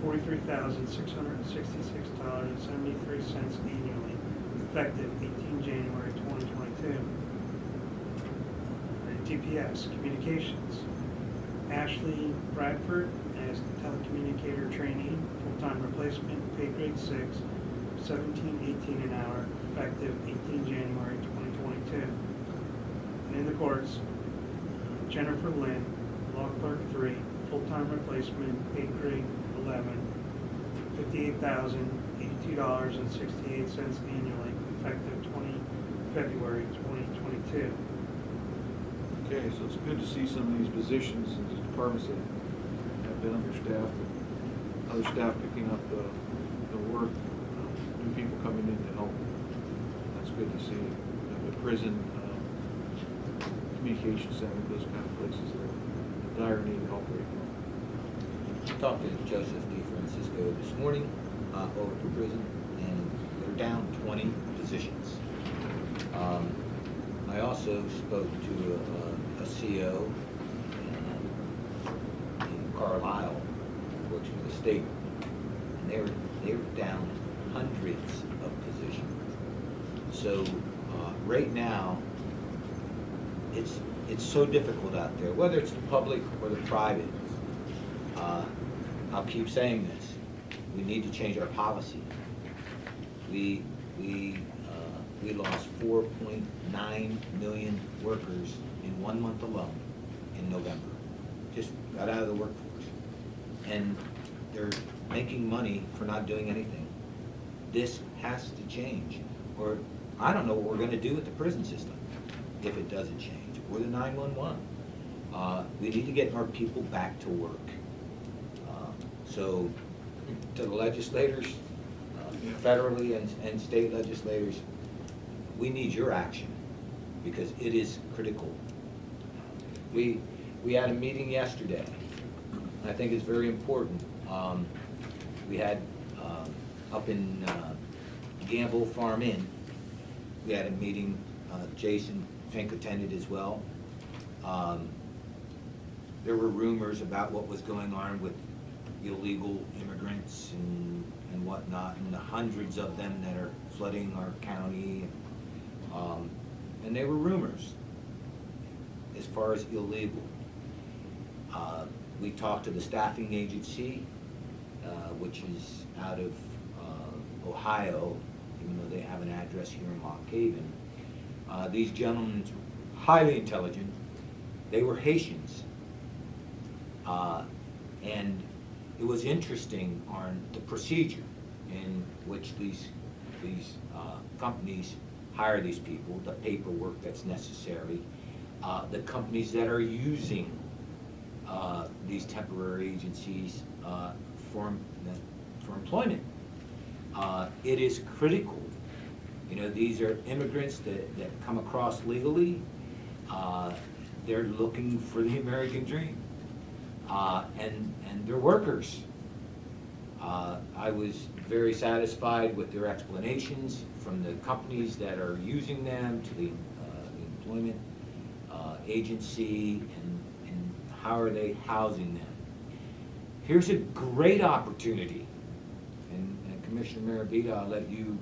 $43,666.73 annually, effective 18 January 2022. DPS Communications, Ashley Bradford as telecommunicator trainee, full-time replacement, pay grade 6, $17.18 an hour, effective 18 January 2022. And in the courts, Jennifer Lynn, law clerk 3, full-time replacement, pay grade 11, $58,082.68 annually, effective 20 February 2022. Okay, so it's good to see some of these positions and these departments that have been understaffed and other staff picking up the work, new people coming in to help. That's good to see. The prison, communication center, those kind of places that are in dire need of help right now. I talked to Joseph D. Francisco this morning over to prison, and they're down 20 positions. I also spoke to a CO in Carlisle, who works for the state, and they were down hundreds of positions. So right now, it's so difficult out there, whether it's the public or the private. I'll keep saying this: we need to change our policy. We lost 4.9 million workers in 1 month alone in November. Just got out of the workforce. And they're making money for not doing anything. This has to change. Or I don't know what we're going to do with the prison system if it doesn't change, or the 911. We need to get our people back to work. So to the legislators, federally and state legislators, we need your action because it is critical. We had a meeting yesterday. I think it's very important. We had up in Gamble Farm Inn, we had a meeting. Jason Fink attended as well. There were rumors about what was going on with illegal immigrants and whatnot, and the hundreds of them that are flooding our county. And they were rumors as far as illegal. We talked to the staffing agency, which is out of Ohio, even though they have an address here in Lock Haven. These gentlemen, highly intelligent, they were Haitians. And it was interesting on the procedure in which these companies hire these people, the paperwork that's necessary, the companies that are using these temporary agencies for employment. It is critical. You know, these are immigrants that come across legally. They're looking for the American dream. And they're workers. I was very satisfied with their explanations from the companies that are using them to the employment agency and how are they housing them. Here's a great opportunity, and Commissioner Maravita, I'll let you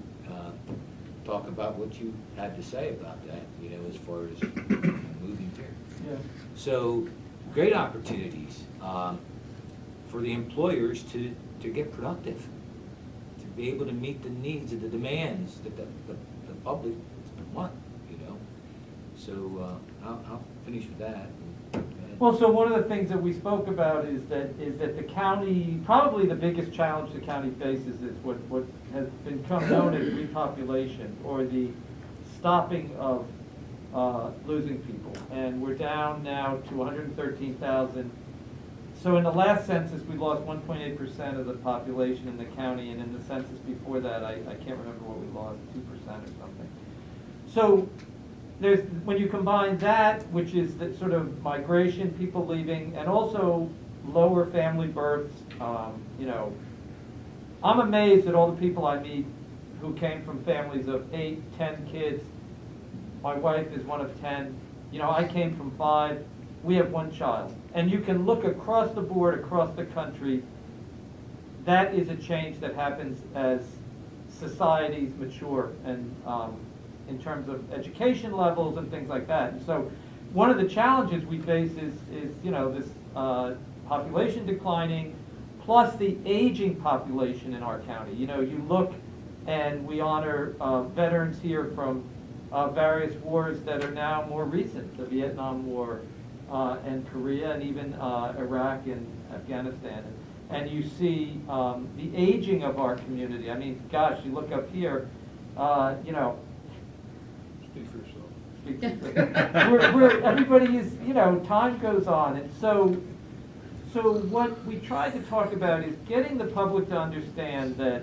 talk about what you had to say about that, you know, as far as moving here. Yeah. So, great opportunities for the employers to get productive, to be able to meet the needs and the demands that the public want, you know. So I'll finish with that. Well, so one of the things that we spoke about is that the county, probably the biggest challenge the county faces is what has become known as repopulation, or the stopping of losing people. And we're down now to 113,000. So in the last census, we lost 1.8% of the population in the county, and in the census before that, I can't remember what we lost, 2% or something. So when you combine that, which is the sort of migration, people leaving, and also lower family births, you know, I'm amazed at all the people I meet who came from families of 8, 10 kids. My wife is one of 10. You know, I came from 5. We have 1 child. And you can look across the board, across the country. That is a change that happens as societies mature and in terms of education levels and things like that. And so one of the challenges we face is you know, this population declining, plus the aging population in our county. You know, you look and we honor veterans here from various wars that are now more recent, the Vietnam War and Korea and even Iraq and Afghanistan. And you see the aging of our community. I mean, gosh, you look up here, you know. Speak for yourself. Speak for yourself. Everybody is, you know, time goes on. And so what we try to talk about is getting the public to understand that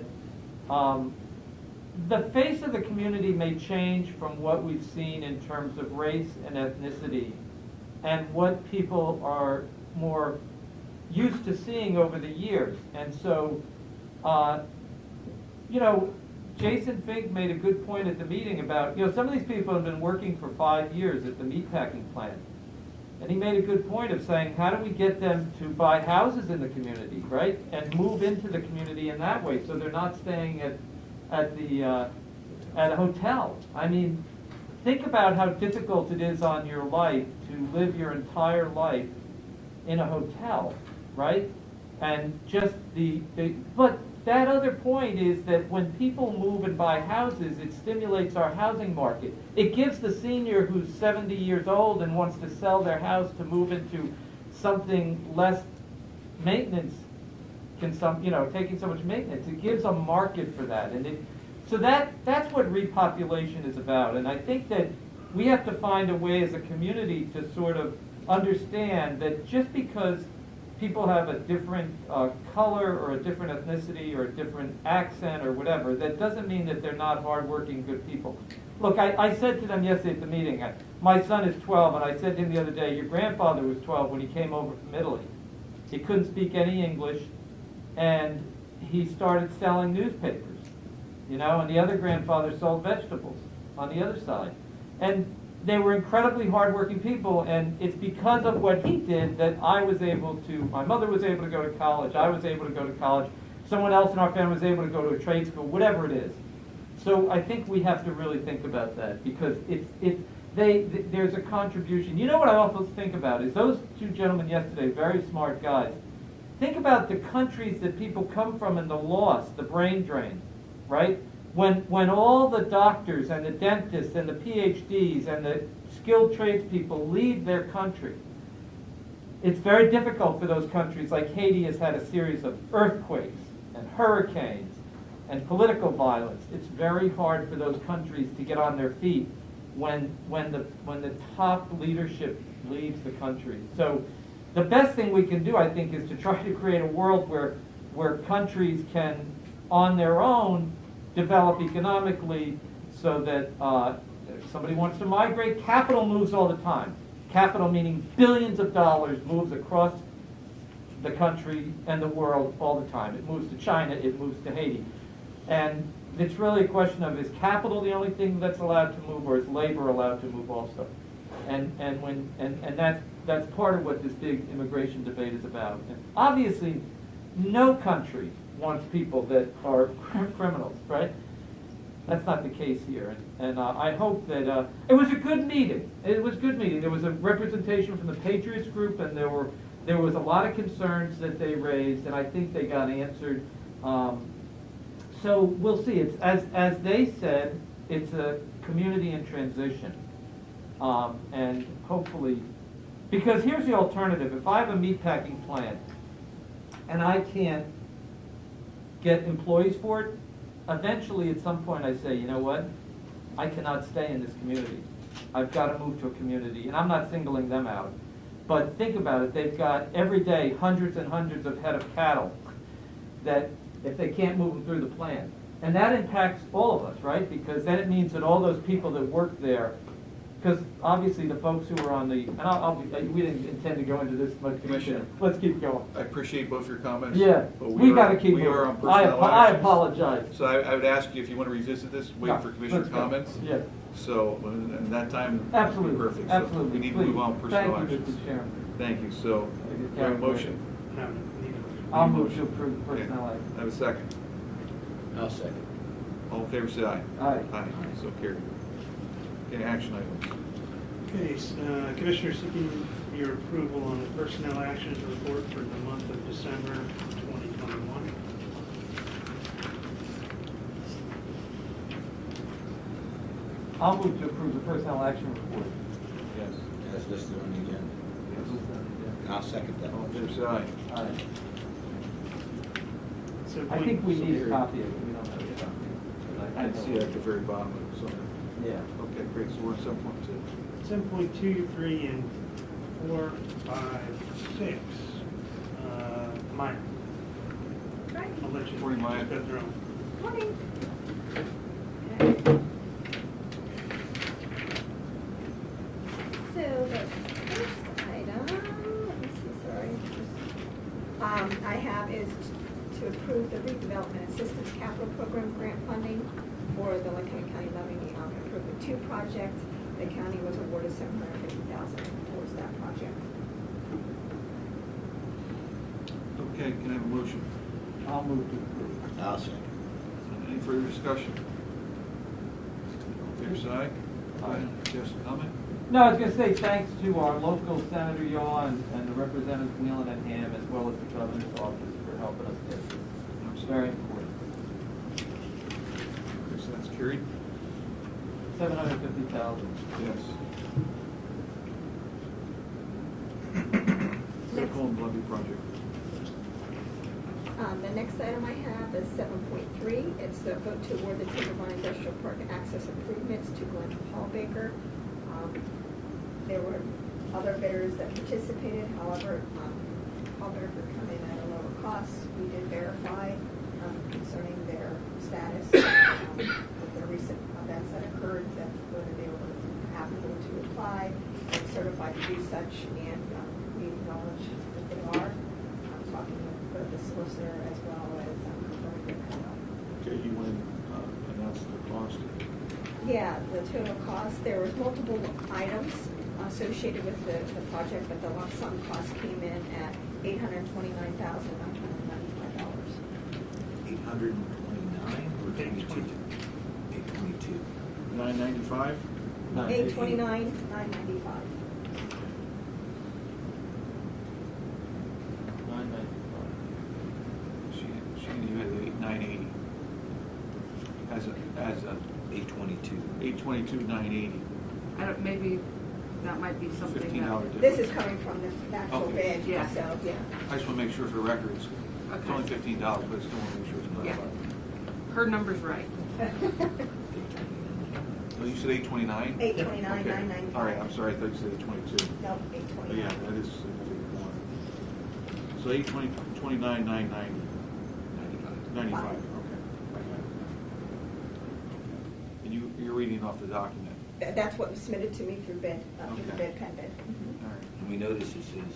the face of the community may change from what we've seen in terms of race and ethnicity and what people are more used to seeing over the years. And so, you know, Jason Fink made a good point at the meeting about, you know, some of these people have been working for 5 years at the meatpacking plant. And he made a good point of saying, how do we get them to buy houses in the community, right? And move into the community in that way so they're not staying at a hotel. I mean, think about how difficult it is on your life to live your entire life in a hotel, right? And just but that other point is that when people move and buy houses, it stimulates our housing market. It gives the senior who's 70 years old and wants to sell their house to move into something less maintenance, you know, taking so much maintenance. It gives a market for that. And so that's what repopulation is about. And I think that we have to find a way as a community to sort of understand that just because people have a different color or a different ethnicity or a different accent or whatever, that doesn't mean that they're not hardworking, good people. Look, I said to them yesterday at the meeting, my son is 12, and I said to him the other day, your grandfather was 12 when he came over from Italy. He couldn't speak any English, and he started selling newspapers, you know, and the other grandfather sold vegetables on the other side. And they were incredibly hardworking people, and it's because of what he did that I was able to, my mother was able to go to college, I was able to go to college, someone else in our family was able to go to a trade school, whatever it is. So I think we have to really think about that, because there's a contribution. You know what I often think about is those 2 gentlemen yesterday, very smart guys. Think about the countries that people come from and the loss, the brain drain, right? When all the doctors and the dentists and the PhDs and the skilled tradespeople leave their country, it's very difficult for those countries. Like Haiti has had a series of earthquakes and hurricanes and political violence. It's very hard for those countries to get on their feet when the top leadership leaves the country. So the best thing we can do, I think, is to try to create a world where countries can, on their own, develop economically so that if somebody wants to migrate, capital moves all the time. Capital meaning billions of dollars moves across the country and the world all the time. It moves to China, it moves to Haiti. And it's really a question of, is capital the only thing that's allowed to move, or is labor allowed to move also? And that's part of what this big immigration debate is about. And obviously, no country wants people that are criminals, right? That's not the case here. And I hope that it was a good meeting. It was a good meeting. There was a representation from the Patriots group, and there was a lot of concerns that they raised, and I think they got answered. So we'll see. It's as they said, it's a community in transition, and hopefully, because here's the alternative: if I have a meatpacking plant and I can't get employees for it, eventually at some point I say, you know what, I cannot stay in this community. I've got to move to a community, and I'm not singling them out. But think about it, they've got every day hundreds and hundreds of head of cattle that if they can't move them through the plant. And that impacts all of us, right? Because then it means that all those people that work there because obviously the folks who were on the, and we didn't intend to go into this much. Commissioner. Let's keep going. I appreciate both your comments. Yeah, but we are- gotta keep We are on moving. I personnel I actions. apologize. So I would ask you if you want to revisit this, wait No, for commissioner let's go. comments. Yeah. So, and that time. would be Absolutely, Perfect. So absolutely. we need to Please. move on personnel Thank you, actions. Mr. Chairman. Thank you. So, do I have a motion? No, need a- I'll move to approve the Okay. personnel action. I have a second. I'll second. All in favor, say aye. Aye. Aye, so carried. Okay, action items. Okay, Commissioner, seeking your approval on the personnel actions report for the month of December 2021. I'll move to approve the personnel action report. Yes. As listed on the agenda. Yes. I'll second that. All in favor, say aye. Aye. So I think we need a carried. copy of it. We don't have a copy. I didn't see it at the very bottom of it, so. Yeah. Okay, great, so we're at 7.2. 7.2, 3, and 4, 5, 6. Minor. I'll let you Morning, Maya. go through them. Morning. So the first item, let me see, sorry. I have is to approve the redevelopment assistance capital program grant funding for the Lycoming County Levy Improvement 2 project. The county was awarded $750,000 towards that project. Okay, can I have a motion? I'll move to approve. I'll second. Any further discussion? All in favor, say aye. Aye. Yes, comment? No, I was going to say thanks to our local Senator Yaw and the representatives Wheelan and Ham, as well as the governor's office for helping us get this. It's very important. Okay, so that's carried? 750,000. Yes. Circle and Levy project. The next item I have is 7.3. It's the vote to award the Timberline Industrial Park access improvements to Glenn Paul Baker. There were other bidders that participated, however, Paul Baker come in at a lower cost. We did verify concerning their status with the recent events that occurred, that whether they were applicable to apply and certified to do such, and we acknowledge that they are. I'm talking with both the solicitor as well as confirming their cutoff. Okay, you want to announce the cost? Yeah, the total cost, there was multiple items associated with the project, but the lump sum cost came in at $829,995. 829 or 22? 822. 995? $829,995. 995. You had 980. As a 822. 822, 980. I don't, maybe that might be something $15 that. difference. This is coming from the actual Okay. bid, Yeah. so, yeah. I just want to make sure for the record, it's Okay. only $15, but I still want to make sure it's Yeah. clarified. Her number's right. Oh, you said 829? 829, Okay. 995. All right, I'm sorry, I thought you said 822. Nope, Oh, 829. yeah, that is significant more. So 829, 990. 95, okay. And you're reading off the document. That's what was submitted to me through bid, through the Okay. bid, pen bid. Mhm. All right. And we notice this is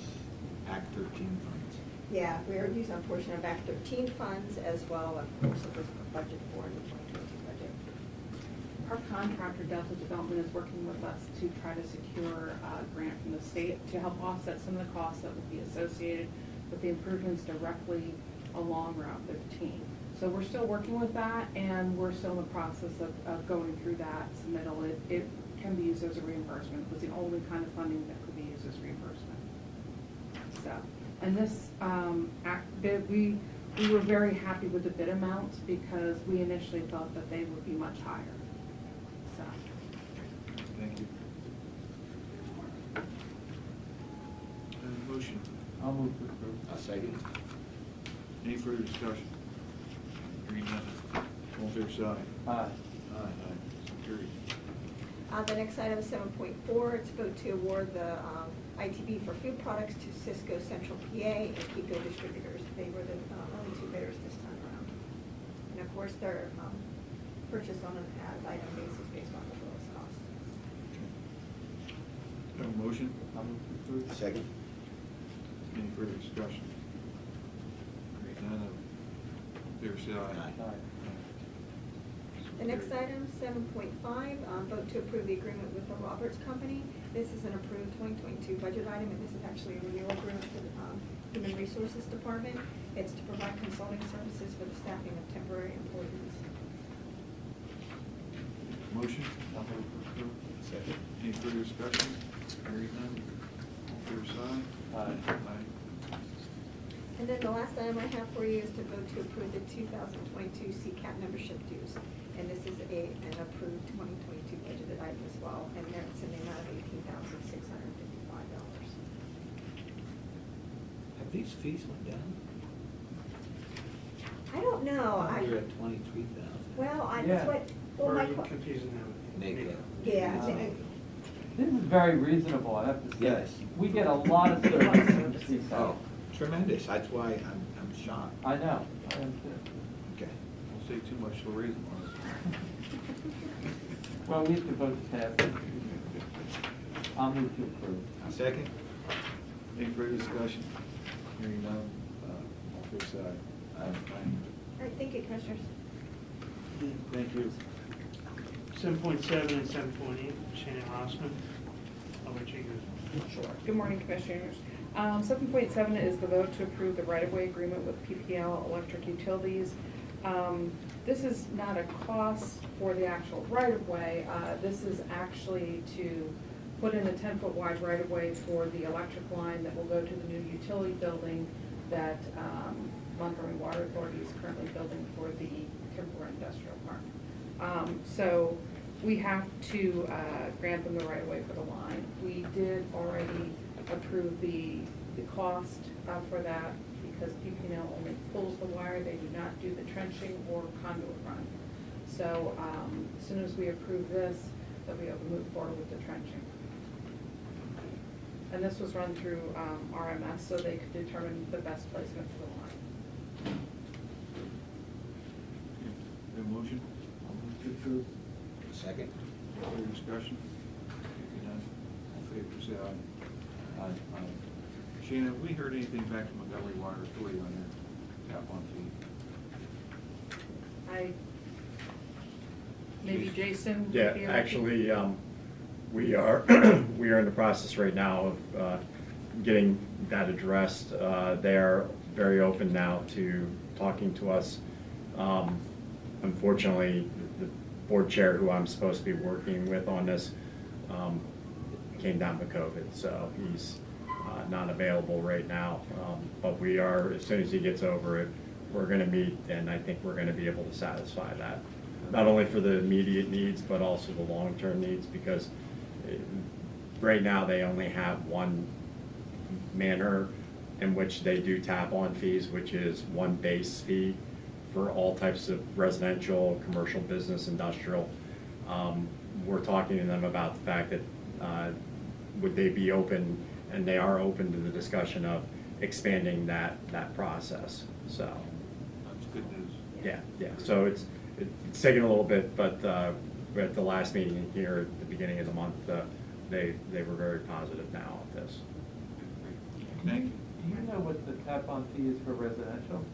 Act 13 funds. Yeah, we are using a portion of Act 13 funds as well, of course, it was budget for the 2022 budget. Our contractor, Delta Development, is working with us to try to secure a grant from the state to help offset some of the costs that will be associated with the improvements directly along Route 15. So we're still working with that, and we're still in the process of going through that submittal. It can be used as a reimbursement. It was the only kind of funding that could be used as reimbursement. So, and this bid, we were very happy with the bid amounts because we initially thought that they would be much higher. So, Thank you. Motion. I'll move to approve. I'll second. Any further discussion? Hearing none. All in favor, say aye. Aye. Aye. So carried. The next item is 7.4, it's vote to award the ITB for food products to Cisco Central PA and Pico Distributors. They were the only two bidders this time around. And of course, they're purchased on an as-item basis based on the lowest cost. motion? I'll move to approve. Second. Any further discussion? Hearing none, all in favor say aye. Aye. The next item, 7.5, vote to approve the agreement with the Roberts Company. This is an approved 2022 budget item, and this is actually a renewal agreement for the Human Resources Department. It's to provide consulting services for the staffing of temporary employees. Motion? I'll move to approve. Second. Any further discussion? Hearing none, all in favor say aye. Aye. And then the last item I have for you is to vote to approve the 2022 Ccap membership dues. And this is an approved 2022 budgeted item as well, and it's in the amount of $18,655. Have these fees went down? I don't know. We were at 23,000. Well, Yeah. that's what, well, Or my, are you confusing them with Naked. yeah, This is very reasonable, I have to say. Yes. We get a lot of service from CCAP. Oh, tremendous. That's why I'm shocked. I know, I am too. Okay. Don't say too much, they'll raise them on us. Well, we have to vote to pass it. I'll move to approve. Second. Any further discussion? Hearing none, all in favor say aye. all right, thank you, Commissioners. Thank you. 7.7 and 7.8, Shannon Rossman. I'll let you go. Sure. Good morning, Commissioners. 7.7 is the vote to approve the right-of-way agreement with PPL Electric Utilities. This is not a cost for the actual right-of-way. This is actually to put in a 10-foot wide right-of-way for the electric line that will go to the new utility building that Montgomery Water Authority is currently building for the Timber Industrial Park. So we have to grant them the right-of-way for the line. We did already approve the cost for that because PPL only pulls the wire. They do not do the trenching or conduit run. So as soon as we approve this, they'll be able to move forward with the trenching. And this was run through RMS so they could determine the best placement for the line. Have a motion? I'll move to approve. Second. Further discussion? Hearing none, all in favor say aye. Aye. Shannon, have we heard anything back from Montgomery Water Authority on their tap on fee? Maybe Jason would Yeah, be able to- actually, we are we are in the process right now of getting that addressed. They are very open now to talking to us. Unfortunately, the board chair, who I'm supposed to be working with on this, came down with COVID, so he's not available right now. But we are, as soon as he gets over it, we're going to meet, and I think we're going to be able to satisfy that. Not only for the immediate needs, but also the long-term needs, because right now they only have one manner in which they do tap-on fees, which is one base fee for all types of residential, commercial, business, industrial. We're talking to them about the fact that would they be open, and they are open to the discussion of expanding that process. So That's good news. yeah. So it's taking a little bit, but at the last meeting here at the beginning of the month, they were very positive now of this. Thank you. Do you know what the tap-on fee is for residential?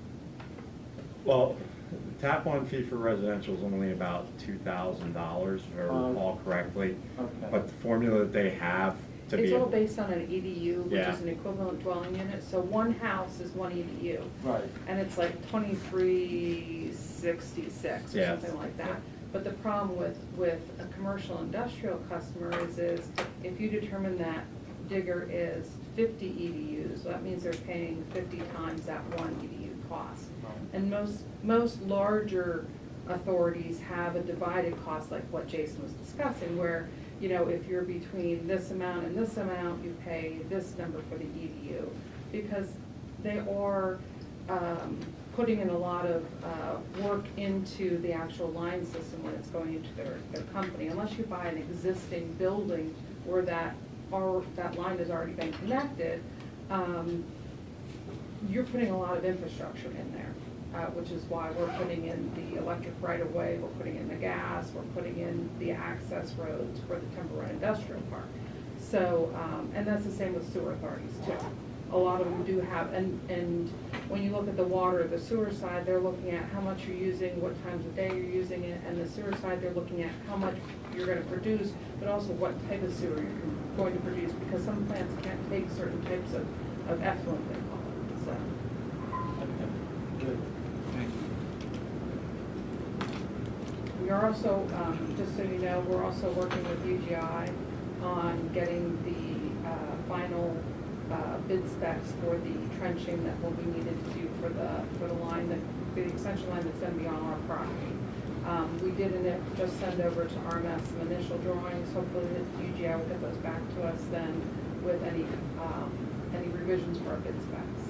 Well, the tap-on fee for residential is only about $2,000, if I recall correctly. Okay. But the formula that they have to be. It's all based on an EDU, which Yeah. is an equivalent dwelling unit. So one house is one EDU. Right. And it's like 2366 or Yeah. something like that. But the problem with a commercial industrial customer is if you determine that digger is 50 EDUs, so that means they're paying 50 times that one EDU cost. And most larger authorities have a divided cost like what Jason was discussing, where, you know, if you're between this amount and this amount, you pay this number for the EDU. Because they are putting in a lot of work into the actual line system when it's going into their company. Unless you buy an existing building where that line has already been connected, you're putting a lot of infrastructure in there, which is why we're putting in the electric right-of-way, we're putting in the gas, we're putting in the access roads for the Timber Run Industrial Park. So, and that's the same with sewer authorities too. A lot of them do have, and when you look at the water, the sewer side, they're looking at how much you're using, what times of day you're using it, and the sewer side, they're looking at how much you're gonna produce, but also what type of sewer you're going to produce, because some plants can't take certain types of effluent, they call it, so. Good. Thank you. We are also, just so you know, we're also working with UGI on getting the final bid specs for the trenching that will be needed to do for the line, the extension line that's going to be on our property. We did just send over to RMS some initial drawings. Hopefully the UGI will get those back to us then with any revisions for our bid specs.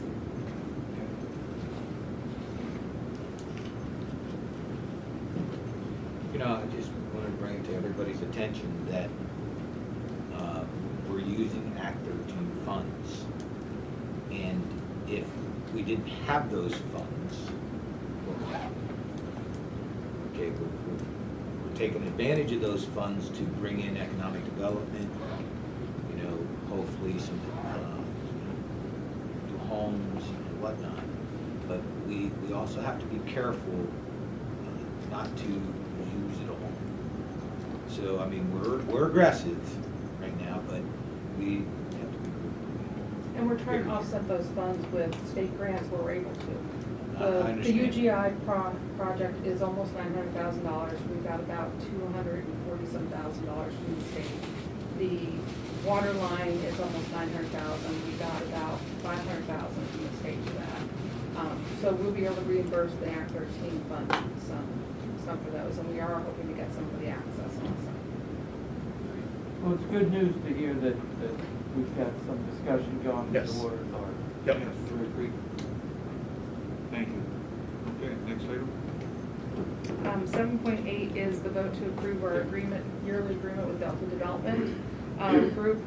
You know, I just want to bring to everybody's attention that we're using Act 13 funds. And if we didn't have those funds, okay, we're taking advantage of those funds to bring in economic development, you know, hopefully some new homes and whatnot. But we also have to be careful not to use it all. So, I mean, we're aggressive right now, but we have to be. And we're trying to offset those funds with state grants where we're able to. I The understand. UGI project is almost $900,000. We've got about $240-some thousand from the state. The water line is almost $900,000. We got about $500,000 from the state for that. So we'll be able to reimburse the Act 13 funds some for those, and we are hoping to get some for the access also. Well, it's good news to hear that we've got some discussion going with Yes. the water authority. Yep. Yes, we agree. Thank you. Okay, next item. 7.8 is the vote to approve our yearly agreement with Delta Development Group.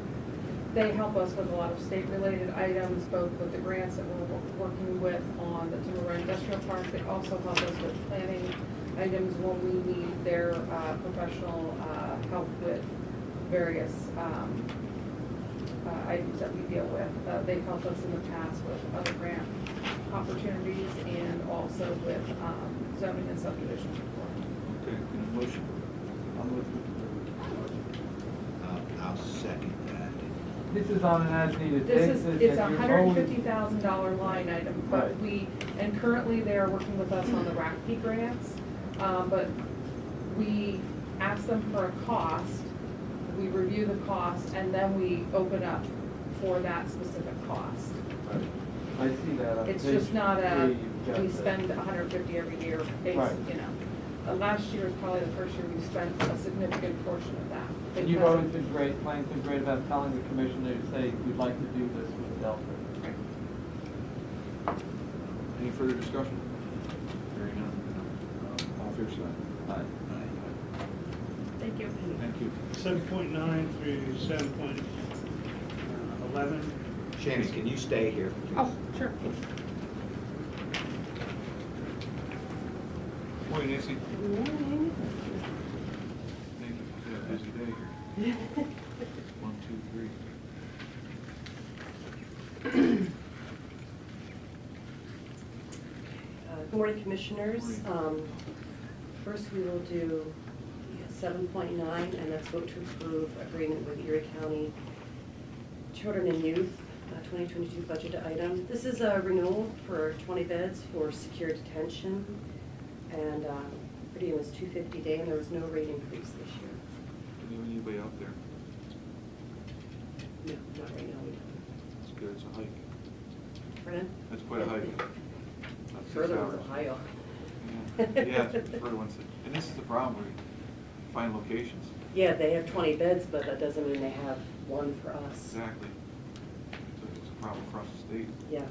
They help us with a lot of state-related items, both with the grants that we're working with on the Timber Run Industrial Park. They also help us with planning items when we need their professional help with various items that we deal with. They've helped us in the past with other grant opportunities and also with zoning and subdivision support. Okay, any motion? I'll move I'll second that. This is on an as-needed This basis. is, it's a and you're always- $150,000 line item, but Right. and currently they are working with us on the RACP grants, but we ask them for a cost, we review the cost, and then we open up for that specific cost. I see that. on It's page just not 3, a, you've got we the- spend $150 every year, Right. you know. Last year was probably the first year we spent a significant portion of that. And you've because- always been great, Plain's been great about telling the commissioner, say, we'd like to do this with Delta. Any further discussion? Hearing none. All fair side? Aye. Thank you. Thank you. 7.9 through 7.11. Shannon, can you stay here, please? Oh, sure. Morning, Nancy. Good morning. Thank you. It's been a busy day here. 1, 2, 3. Good morning, Commissioners. First, we will do 7.9, and that's vote to approve agreement with Erie County Children and Youth 2022 budget item. This is a renewal for 20 beds for secure detention, and per diem was $250 a day, and there was no rate increase this year. Do you have anybody out there? No, not right now. We don't. That's good. It's a hike. Pardon? That's quite a hike. That's 6 Further hours. to Ohio. Yeah, it's further ones. And this is the problem, we find locations. Yeah, they have 20 beds, but that doesn't mean they have one for us. Exactly. It's a problem across the state. Yeah.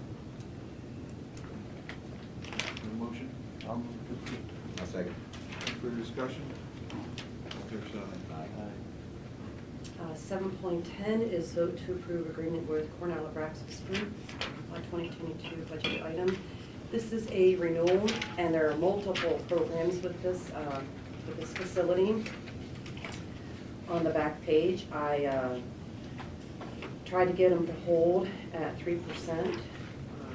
Any motion? I'll move to approve. I'll second. Any further discussion? All fair side? 7.10 is vote to approve agreement with Cornell Abraxas Group, 2022 budget item. This is a renewal, and there are multiple programs with this facility. On the back page, I tried to get them to hold at 3%.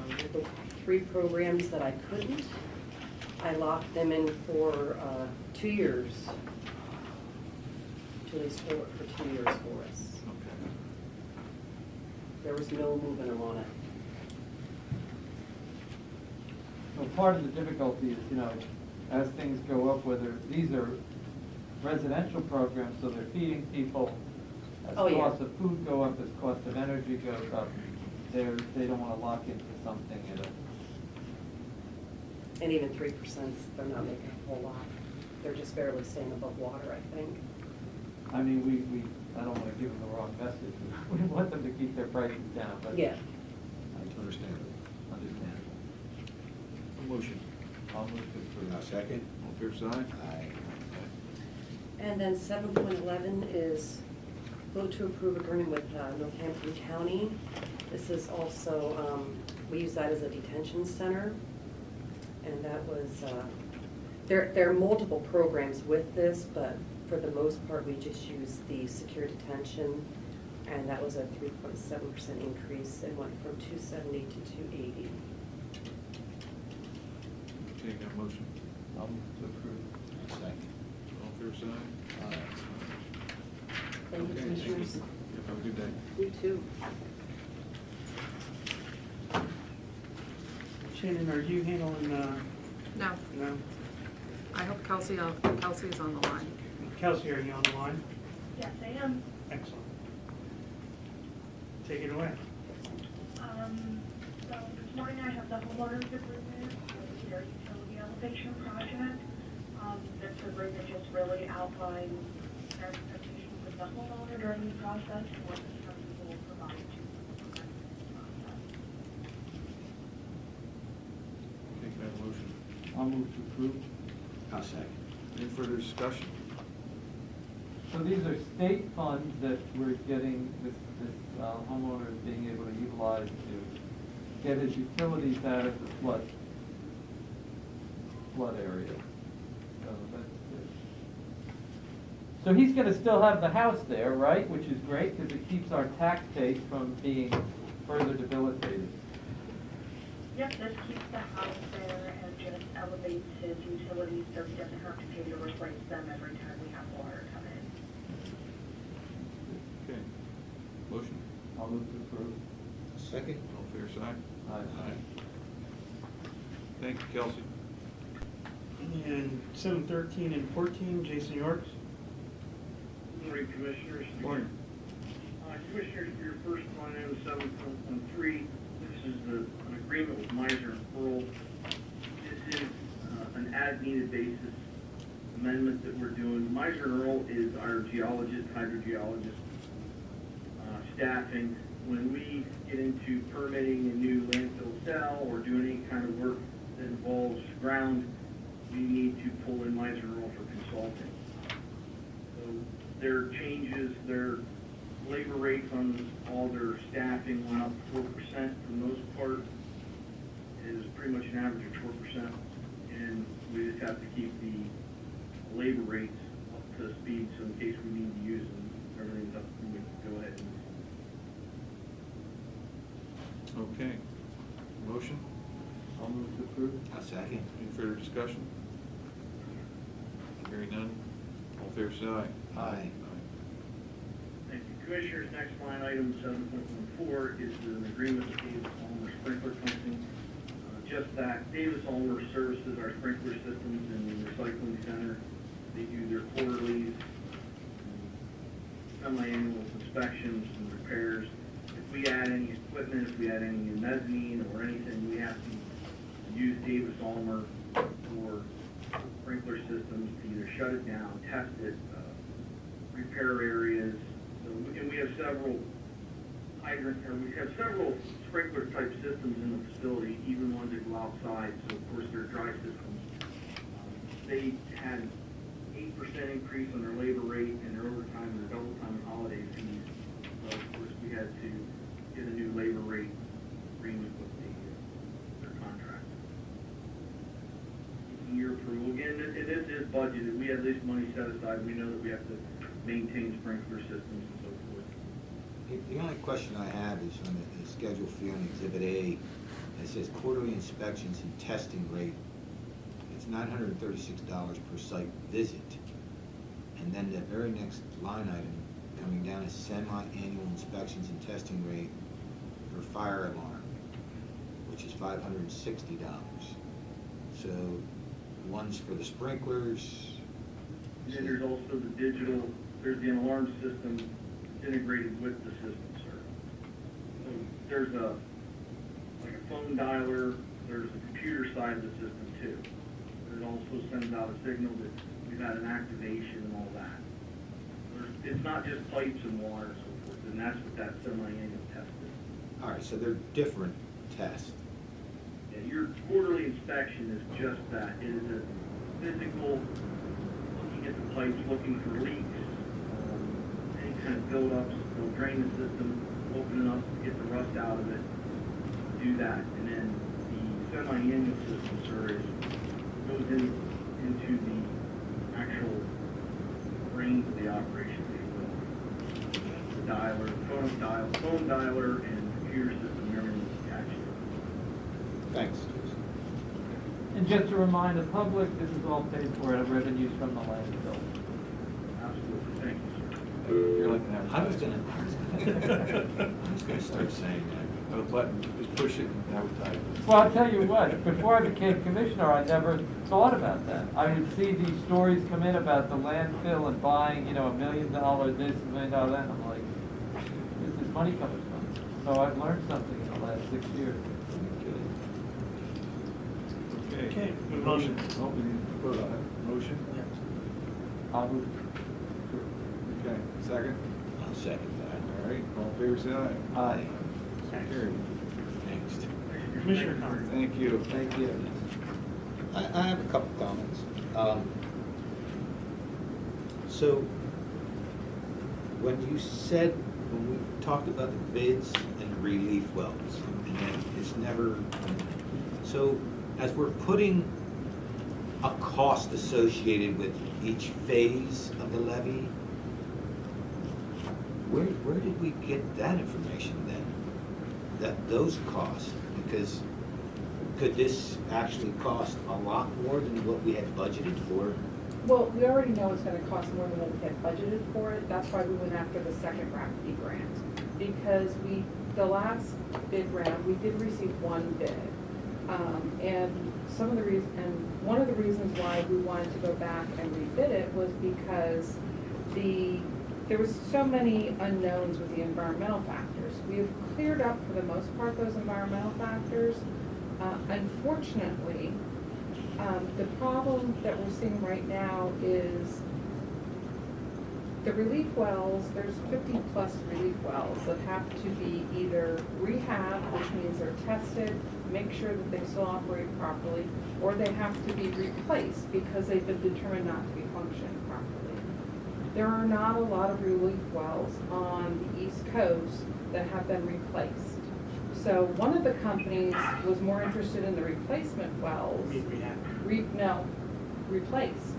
With the 3 programs that I couldn't, I locked them in for 2 years. To at least hold it for 2 years for us. Okay. There was no moving them on it. Well, part of the difficulty is, as things go up, whether these are residential programs, so they're feeding people, as Oh, yeah. cost of food go up, as cost of energy goes up, they don't want to lock into something at a. And even 3%, they're not making a whole lot. They're just barely staying above water, I think. I mean, I don't want to give them the wrong message. We want them to keep their prices down, but. Yeah. Understand. A motion. I'll move to approve. Second? All fair side? Aye. And then 7.11 is vote to approve agreement with Northampton County. This is also, we use that as a detention center. And that was, there are multiple programs with this, but for the most part, we just use the secure detention. And that was a 3.7% increase and went from 270 to 280. Okay, got a motion. I'll move to approve. Second. All fair side? Aye. Thank you, Okay, Commissioners. Yep, have a good day. You too. Shannon, are you handling, No, no? I hope Kelsey is on the line. Kelsey, are you on the line? Yes, I am. Excellent. Take it away. So this morning I have the homeowners agreement for their utility elevation project. This agreement just really outlines their expectations with the homeowner during the process and what the services will provide to the process. Okay, can I have a motion? I'll move to approve. I'll second. Any further discussion? So these are state funds that we're getting, this homeowner is being able to utilize to get his utilities out of the flood area. So that's good. So he's gonna still have the house there, right, which is great, because it keeps our tax base from being further debilitated. Yep, this keeps the house there and just elevates his utilities so he doesn't have to pay to replace them every time we have water come in. Okay. Motion? I'll move to approve. Second? All fair side? Aye. Thank you, Kelsey. And 7.13 and 14, Jason Yorks. Good morning, Commissioners. Morning. Commissioners, for your first line item 7.13, this is an agreement with Miser and Pearl. This is an as-needed basis amendment that we're doing. Miser and Earl is our geologist, hydrogeologist staffing. When we get into permitting a new landfill cell or doing any kind of work that involves ground, we need to pull in Miser and Earl for consulting. So their changes, their labor rates on all their staffing went up 4% for the most part. It is pretty much an average of 4%, and we just have to keep the labor rates up to speed, so in case we need to use them, everything's up, we can go ahead and. Okay. Motion? I'll move to approve. I'll second. Any further discussion? Hearing none. All fair side? Aye. Thank you, Commissioners. Next line item 7.14 is an agreement with Davis Ulmer Sprinkler Company. Just that, Davis Ulmer services our sprinkler systems in the recycling center. They do their quarterlies, semi-annual inspections and repairs. If we add any equipment, if we add any mezzanine or anything, we have to use Davis Ulmer for sprinkler systems to either shut it down, test it, repair areas. So, and we have several sprinkler type systems in the facility, even ones that go outside. So of course they're dry systems. They had 8% increase on their labor rate and their overtime and their double time and holiday fees. So of course we had to get a new labor rate agreement with their contract. Your approval. Again, it is budgeted. We have this money set aside. We know that we have to maintain sprinkler systems and so forth. The only question I have is on the schedule fee on Exhibit A. It says quarterly inspections and testing rate. It's $936 per site visit. And then the very next line item coming down is semi-annual inspections and testing rate for fire alarm, which is $560. So one's for the sprinklers. And then there's also the digital, there's the alarm system integrated with the system, sir. So there's like a phone dialer, there's the computer side of the system too. It also sends out a signal that we've had an activation and all that. It's not just pipes and water and so forth, and that's what that semi-annual test is. All right, so they're different tests. Yeah, your quarterly inspection is just that. It is a physical, looking at the pipes, looking for leaks, any kind of buildups. They'll drain the system, open it up to get the rust out of it, do that. And then the semi-annual system, sir, goes into the actual brains of the operation, if you will. The dialer, phone dialer, and computer system, everything is attached to it. Thanks. And just to remind the public, this is all paid for out of revenues from the landfill. Absolutely, thank you, sir. You're like, I was gonna start saying that. A button, just push it and advertise. Well, I'll tell you what, before I became commissioner, I never thought about that. I would see these stories come in about the landfill and buying, $1 million this, $1 million that, and I'm like, where's this money coming from? So I've learned something in the last 6 years. Okay. Motion. Oh, we need to vote on it. Motion? I'll move. Okay, second? I'll second that. All right, all in favor, say aye. Aye. Carried. Next. Commissioner comments. Thank you. Thank you. I have a couple comments. So, when you said, when we talked about the bids and the relief wells, and then it's never, so as we're putting a cost associated with each phase of the levy, where did we get that information then? Those costs, because could this actually cost a lot more than what we had budgeted for? Well, we already know it's gonna cost more than what we had budgeted for it. That's why we went after the second RACP grant. Because the last bid round, we did receive one bid. And one of the reasons why we wanted to go back and rebid it was because there was so many unknowns with the environmental factors. We have cleared up, for the most part, those environmental factors. Unfortunately, the problem that we're seeing right now is the relief wells, there's 50-plus relief wells that have to be either rehab, which means they're tested, make sure that they still operate properly, or they have to be replaced because they've been determined not to be functioning properly. There are not a lot of relief wells on the East Coast that have been replaced. So one of the companies was more interested in the replacement wells. Replaced.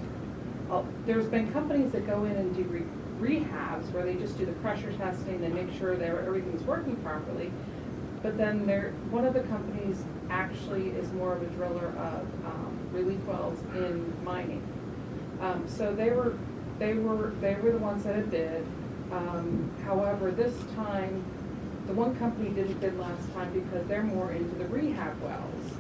There's been companies that go in and do rehabs where they just do the pressure testing, they make sure that everything's working properly. But then one of the companies actually is more of a driller of relief wells in mining. So they were the ones that had bid. However, this time, the one company didn't bid last time because they're more into the rehab wells.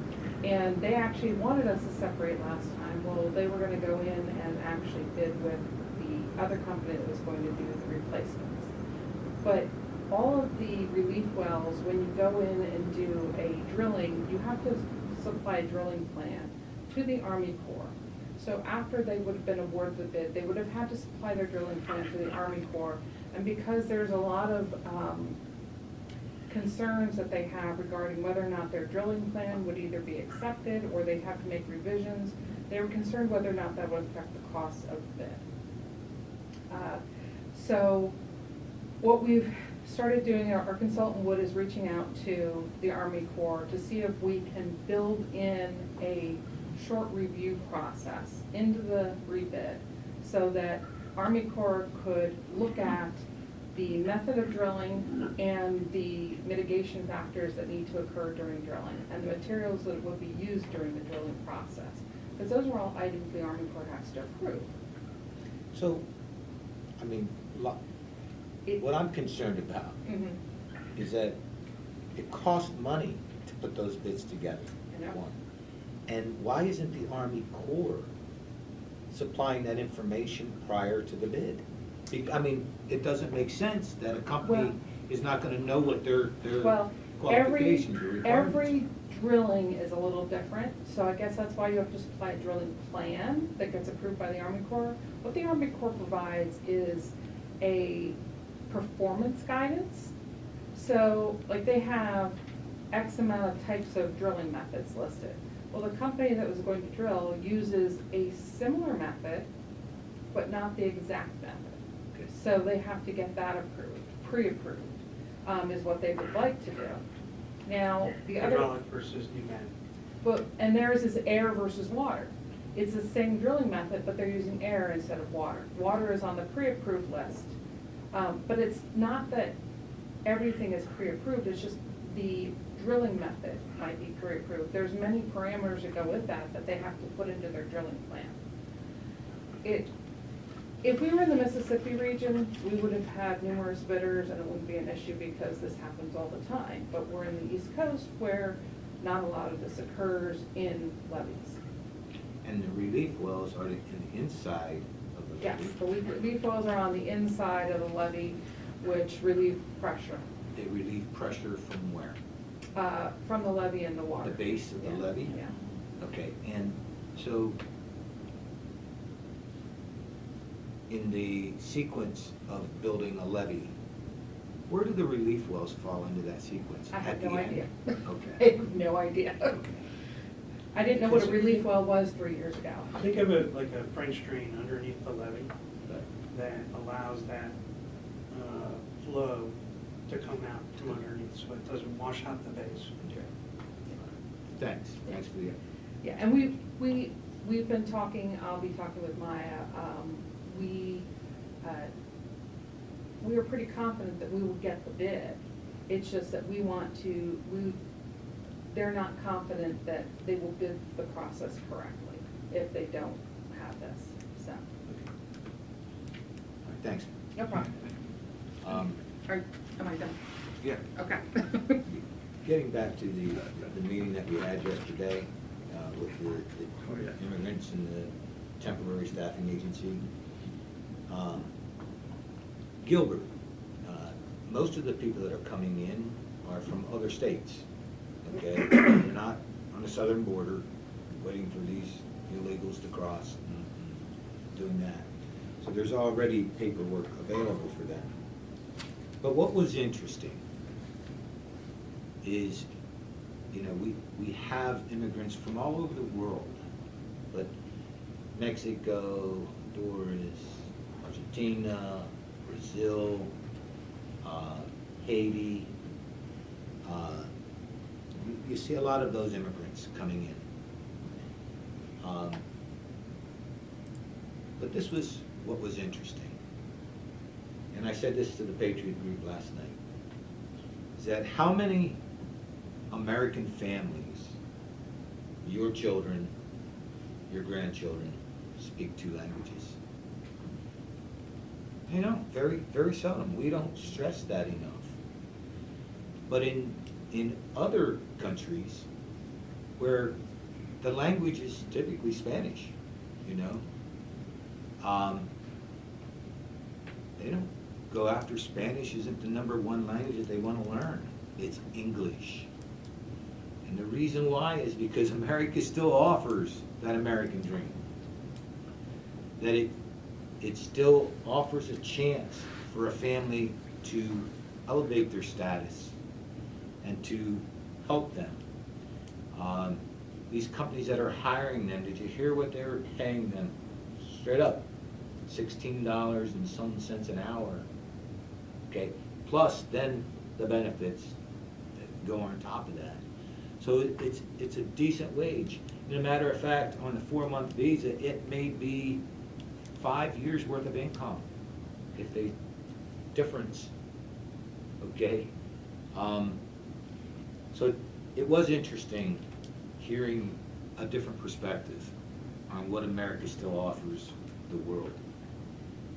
And they actually wanted us to separate last time. Well, they were going to go in and actually bid with the other company that was going to do the replacements. But all of the relief wells, when you go in and do a drilling, you have to supply a drilling plan to the Army Corps. So after they would have been awarded the bid, they would have had to supply their drilling plan to the Army Corps. And because there's a lot of concerns that they have regarding whether or not their drilling plan would either be accepted or they'd have to make revisions, they were concerned whether or not that would affect the cost of the bid. So what we've started doing, our consultant Wood is reaching out to the Army Corps to see if we can build in a short review process into the rebid so that Army Corps could look at the method of drilling and the mitigation factors that need to occur during drilling, and the materials that would be used during the drilling process. Because those are all items the Army Corps has to approve. So, I mean, what I'm concerned about Mhm. is that it costs money to put those bids together. I know. One. And why isn't the Army Corps supplying that information prior to the bid? I mean, it doesn't make sense that a company Well- is not gonna know what their Well, qualifications or requirements. every drilling is a little different, so I guess that's why you have to supply a drilling plan that gets approved by the Army Corps. What the Army Corps provides is a performance guidance. So, like, they have X amount of types of drilling methods listed. Well, the company that was going to drill uses a similar method, but not the exact method. So they have to get that approved, pre-approved, is what they would like to do. Now, the other. Hydraulic versus pneumatic. But, and theirs is air versus water. It's the same drilling method, but they're using air instead of water. Water is on the pre-approved list. But it's not that everything is pre-approved, it's just the drilling method might be pre-approved. There's many parameters that go with that they have to put into their drilling plan. If we were in the Mississippi region, we would have had numerous bidders and it wouldn't be an issue because this happens all the time. But we're in the East Coast where not a lot of this occurs in levees. And the relief wells are in the inside of the Yes, levee. the relief wells are on the inside of the levee, which relieve pressure. They relieve pressure from where? From the levee and the water. The base of the Yeah, levee? Yeah. Okay, and so in the sequence of building a levee, where do the relief wells fall into that sequence? I have At the no end? idea. Okay. I have no idea. I didn't know what a relief well was 3 years ago. Think of it like a French drain underneath the levee that allows that flow to come out from underneath, so it doesn't wash out the base. Thanks, thanks for the, Yeah, and we've been talking, I'll be talking with Maya, we are pretty confident that we will get the bid. It's just that they're not confident that they will bid the process correctly if they don't have this, so. thanks. No problem. Am I done? Yeah. Okay. Getting back to the meeting that we had yesterday with the immigrants and the temporary staffing agency. Gilbert, most of the people that are coming in are from other states, okay? They're not on the southern border waiting for these illegals to cross and doing that. So there's already paperwork available for them. But what was interesting is, you know, we have immigrants from all over the world, but Mexico, Honduras, Argentina, Brazil, Haiti, you see a lot of those immigrants coming in. But this was what was interesting. And I said this to the Patriot Group last night, is that how many American families, your children, your grandchildren, speak 2 languages? You know, very, very seldom. We don't stress that enough. But in other countries where the language is typically Spanish, you know, they don't go after Spanish isn't the #1 language that they want to learn. It's English. And the reason why is because America still offers that American dream. That it still offers a chance for a family to elevate their status and to help them. These companies that are hiring them, did you hear what they were paying them? Straight up, $16 and some cents an hour. Okay, plus then the benefits that go on top of that. So it's a decent wage. And a matter of fact, on a 4-month visa, it may be 5 years worth of income if they difference, okay? So it was interesting hearing a different perspective on what America still offers the world.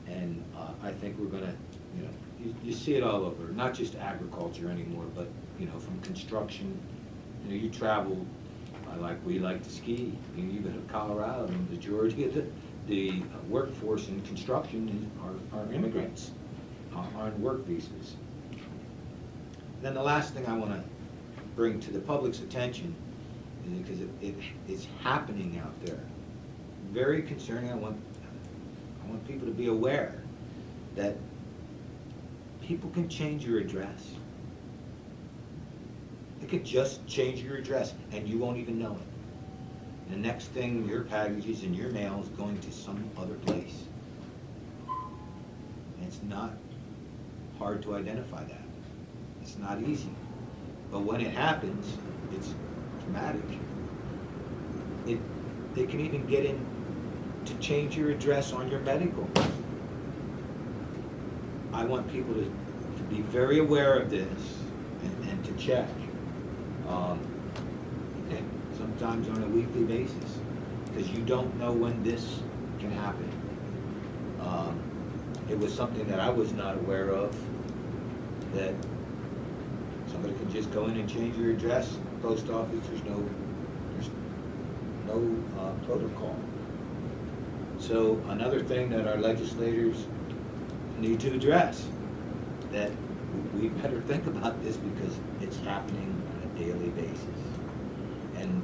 And I think we're gonna, you know, you see it all over, not just agriculture anymore, but, you know, from construction. You know, you travel, we like to ski. You go to Colorado, and the majority of the workforce in construction are immigrants on work visas. Then the last thing I want to bring to the public's attention is because it's happening out there. Very concerning. I want people to be aware that people can change your address. They could just change your address and you won't even know it. The next thing, your packages and your mail is going to some other place. And it's not hard to identify that. It's not easy. But when it happens, it's dramatic. They can even get in to change your address on your medical. I want people to be very aware of this and to check. And sometimes on a weekly basis, because you don't know when this can happen. It was something that I was not aware of, that somebody can just go in and change your address. Post office, there's no protocol. So another thing that our legislators need to address, that we better think about this because it's happening on a daily basis. And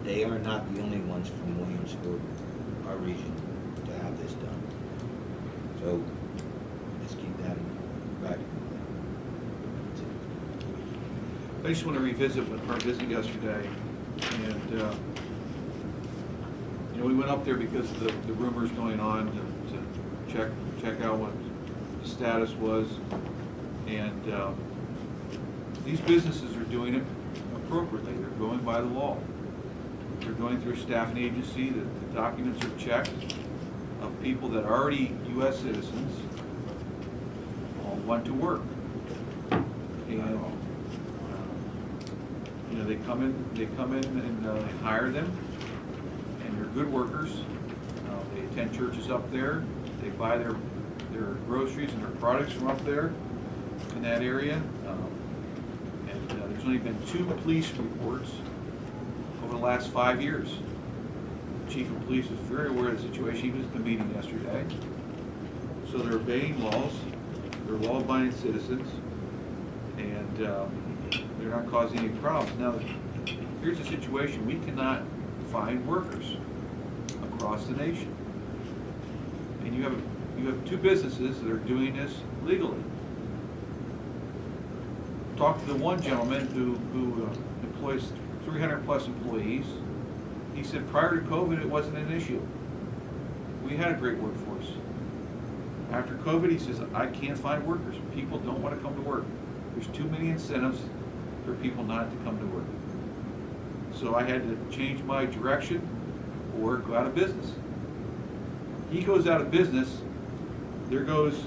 they are not the only ones from Williamsburg, our region, to have this done. So let's keep that in back. I just want to revisit our visit yesterday, and you know, we went up there because of the rumors going on to check out what the status was, and these businesses are doing it appropriately. They're going by the law. They're going through a staffing agency. The documents are checked of people that are already U.S. citizens want to work, and you know, they come in and they hire them, and they're good workers. They attend churches up there. They buy their groceries and their products from up there in that area. And there's only been 2 police reports over the last 5 years. The chief of police is very aware of the situation. He was at the meeting yesterday. So they're obeying laws. They're law-abiding citizens, and they're not causing any problems. Now, here's the situation. We cannot find workers across the nation. And you have 2 businesses that are doing this legally. Talked to the one gentleman who employs 300 plus employees. He said prior to COVID it wasn't an issue. We had a great workforce. After COVID, he says, I can't find workers. People don't want to come to work. There's too many incentives for people not to come to work. So I had to change my direction or go out of business. He goes out of business, there goes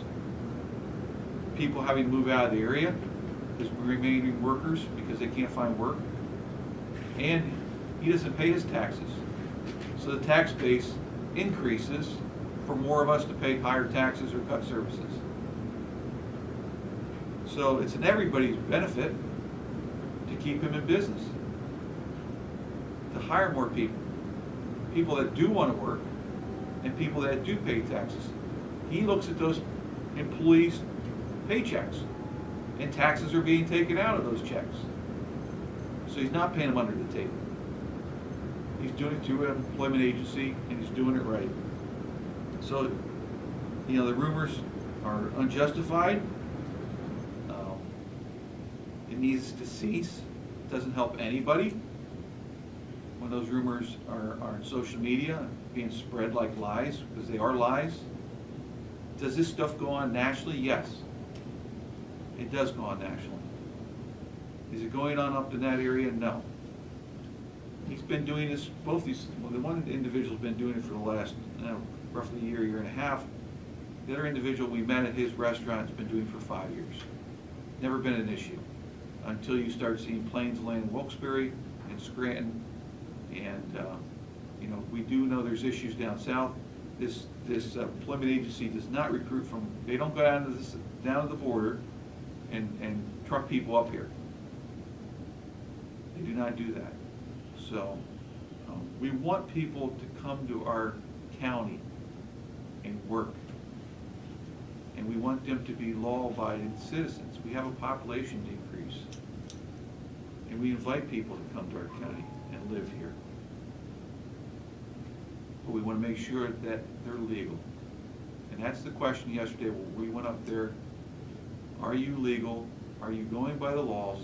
people having to move out of the area, his remaining workers, because they can't find work, and he doesn't pay his taxes. So the tax base increases for more of us to pay higher taxes or cut services. So it's in everybody's benefit to keep him in business, to hire more people that do want to work, and people that do pay taxes. He looks at those employees' paychecks, and taxes are being taken out of those checks. So he's not paying them under the table. He's doing it through an employment agency, and he's doing it right. So, you know, the rumors are unjustified. It needs to cease. It doesn't help anybody when those rumors are on social media being spread like lies, because they are lies. Does this stuff go on nationally? Yes. It does go on nationally. Is it going on up in that area? No. He's been doing this, the one individual's been doing it for the last roughly a year and a half, The other individual we met at his restaurant has been doing for 5 years. Never been an issue until you start seeing planes land in Wilkes-Barre and Scranton. And, you know, we do know there's issues down south. This employment agency does not recruit from, they don't go down to the border and truck people up here. They do not do that. So we want people to come to our county and work. And we want them to be law-abiding citizens. We have a population decrease. And we invite people to come to our county and live here. But we want to make sure that they're legal. And that's the question yesterday when we went up there. Are you legal? Are you going by the laws?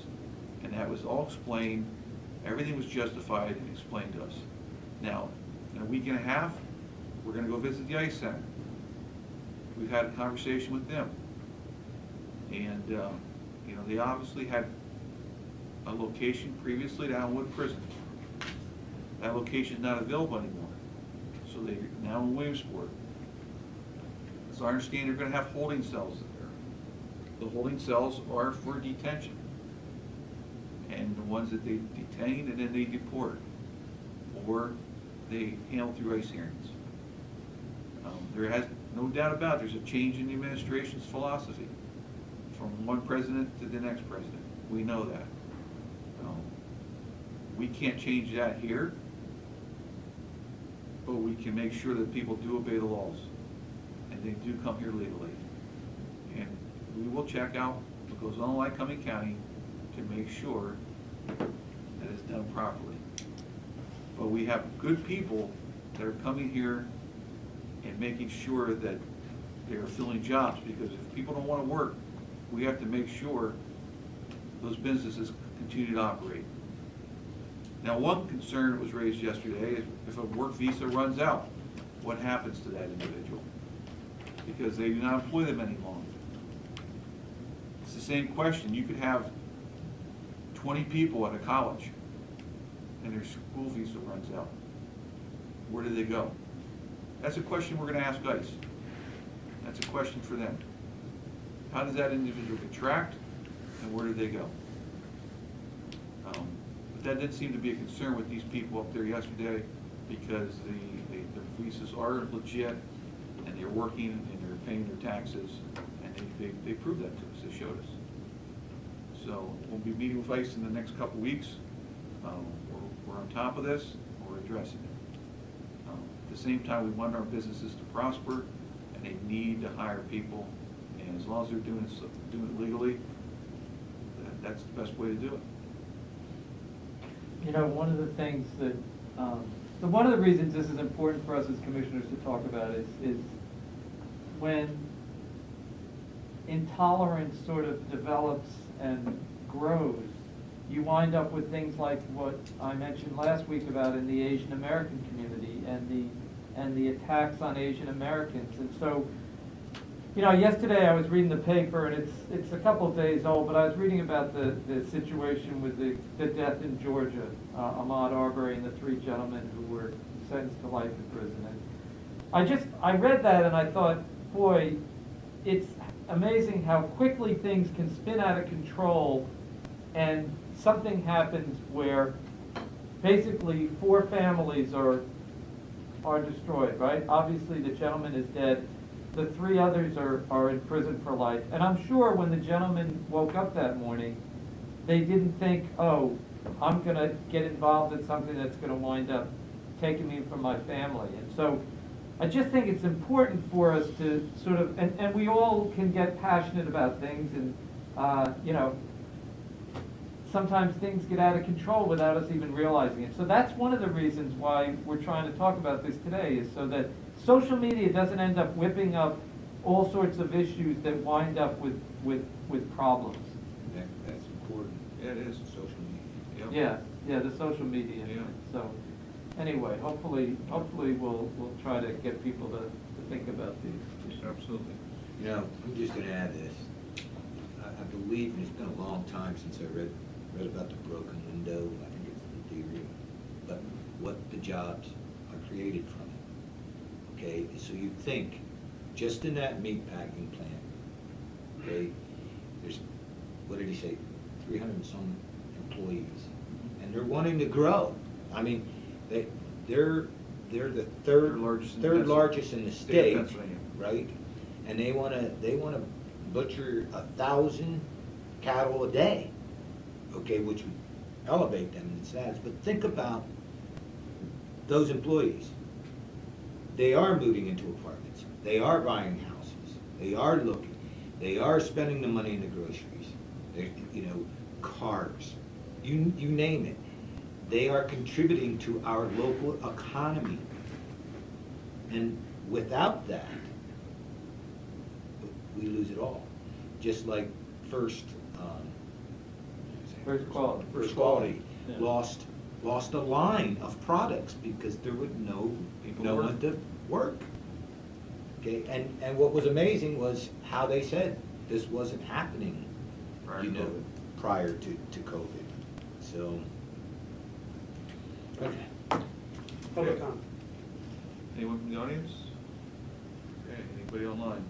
And that was all explained. Everything was justified and explained to us. Now, in a week and a half, we're going to go visit the ICE Center. We've had a conversation with them. And, you know, they obviously had a location previously down in Wood Prison. That location is not available anymore. So they're now in Williamsport. So I understand they're going to have holding cells there. The holding cells are for detention. And the ones that they detain and then they deport. Or they handle through ICE hearings. There has no doubt about it, there's a change in the administration's philosophy from one president to the next president. We know that. We can't change that here, but we can make sure that people do obey the laws and they do come here legally. And we will check out what goes on in Lycoming County to make sure that it's done properly. But we have good people that are coming here and making sure that they are filling jobs, because if people don't want to work, we have to make sure those businesses continue to operate. Now, one concern was raised yesterday is if a work visa runs out, what happens to that individual? Because they do not employ them any longer. It's the same question. You could have 20 people at a college and their school visa runs out. Where do they go? That's a question we're going to ask ICE. That's a question for them. How does that individual get tracked and where do they go? But that didn't seem to be a concern with these people up there yesterday, because their visas are legit and they're working and they're paying their taxes, and they proved that to us. They showed us. So we'll be meeting with ICE in the next couple weeks. We're on top of this. We're addressing it. At the same time, we want our businesses to prosper, and they need to hire people. And as long as they're doing it legally, that's the best way to do it. You know, one of the things that, so one of the reasons this is important for us as commissioners to talk about is when intolerance sort of develops and grows, you wind up with things like what I mentioned last week about in the Asian American community and the attacks on Asian Americans. And so, you know, yesterday I was reading the paper, and it's a couple of days old, but I was reading about the situation with the death in Georgia, Ahmaud Arbery and the 3 gentlemen who were sentenced to life in prison. And I read that and I thought, boy, it's amazing how quickly things can spin out of control, and something happens where basically 4 families are destroyed, right? Obviously the gentleman is dead. The 3 others are in prison for life. And I'm sure when the gentleman woke up that morning, they didn't think, oh, I'm going to get involved in something that's going to wind up taking me from my family. And so I just think it's important for us to sort of, and we all can get passionate about things, and, you know, sometimes things get out of control without us even realizing it. So that's one of the reasons why we're trying to talk about this today, is so that social media doesn't end up whipping up all sorts of issues that wind up with problems. That's important. Yeah, it is. Social media. Yeah, the social media. Yeah. So anyway, hopefully we'll try to get people to think about these issues. Absolutely. You know, I'm just going to add this. I believe, and it's been a long time since I read about the broken window. I think it's the theory, but what the jobs are created from it. Okay, so you'd think just in that meat packing plant, okay, there's, what did he say, 300 and some employees, and they're wanting to grow. I mean, they're the third largest in the state, right? And they wanna butcher 1,000 cattle a day, okay, which would elevate them in status. But think about those employees. They are moving into apartments. They are buying houses. They are looking. They are spending the money in the groceries. They, cars. You name it. They are contributing to our local economy. And without that, we lose it all. Just like First Quality Yeah. lost a line of products because there would no one to work. Okay, and what was amazing was how they said this wasn't happening, prior to COVID. So, okay. Public comment. Anyone from the audience? Okay, anybody online?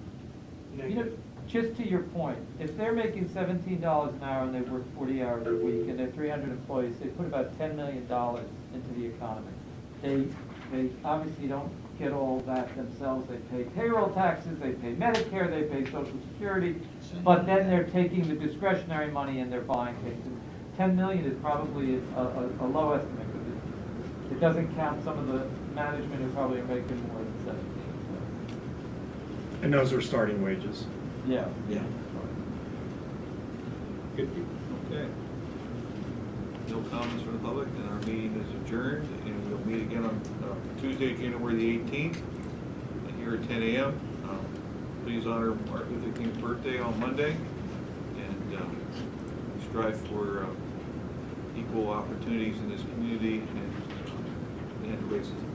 Just to your point, if they're making $17 an hour and they work 40 hours a week and they're 300 employees, they put about $10 million into the economy. They obviously don't get all that themselves. They pay payroll taxes, they pay Medicare, they pay Social Security, but then they're taking the discretionary money and they're buying things. And 10 million is probably a low estimate, because it doesn't count some of the management who probably are making more than 17. And those are starting wages. Yeah. Yeah. Good. Okay. No comments from the public, and our meeting is adjourned, and we'll meet again on Tuesday, January the 18th, here at 10 a.m. Please honor Martin Luther King's birthday on Monday, and strive for equal opportunities in this community and end racism.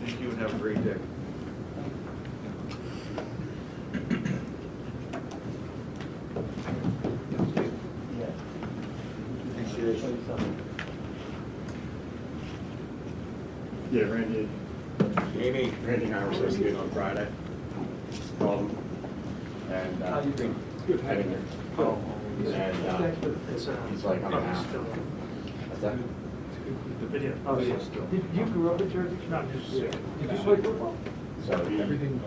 Thank you, and have a great day. Yeah, Randy. Amy. Randy and I were supposed to get on Friday. Called him. And How you doing? Good. Heading there. Oh. And he's like, I'm out. What's that? The video. Oh, yeah. Did you grow up in Jersey? Not just. Did you play football? So everything.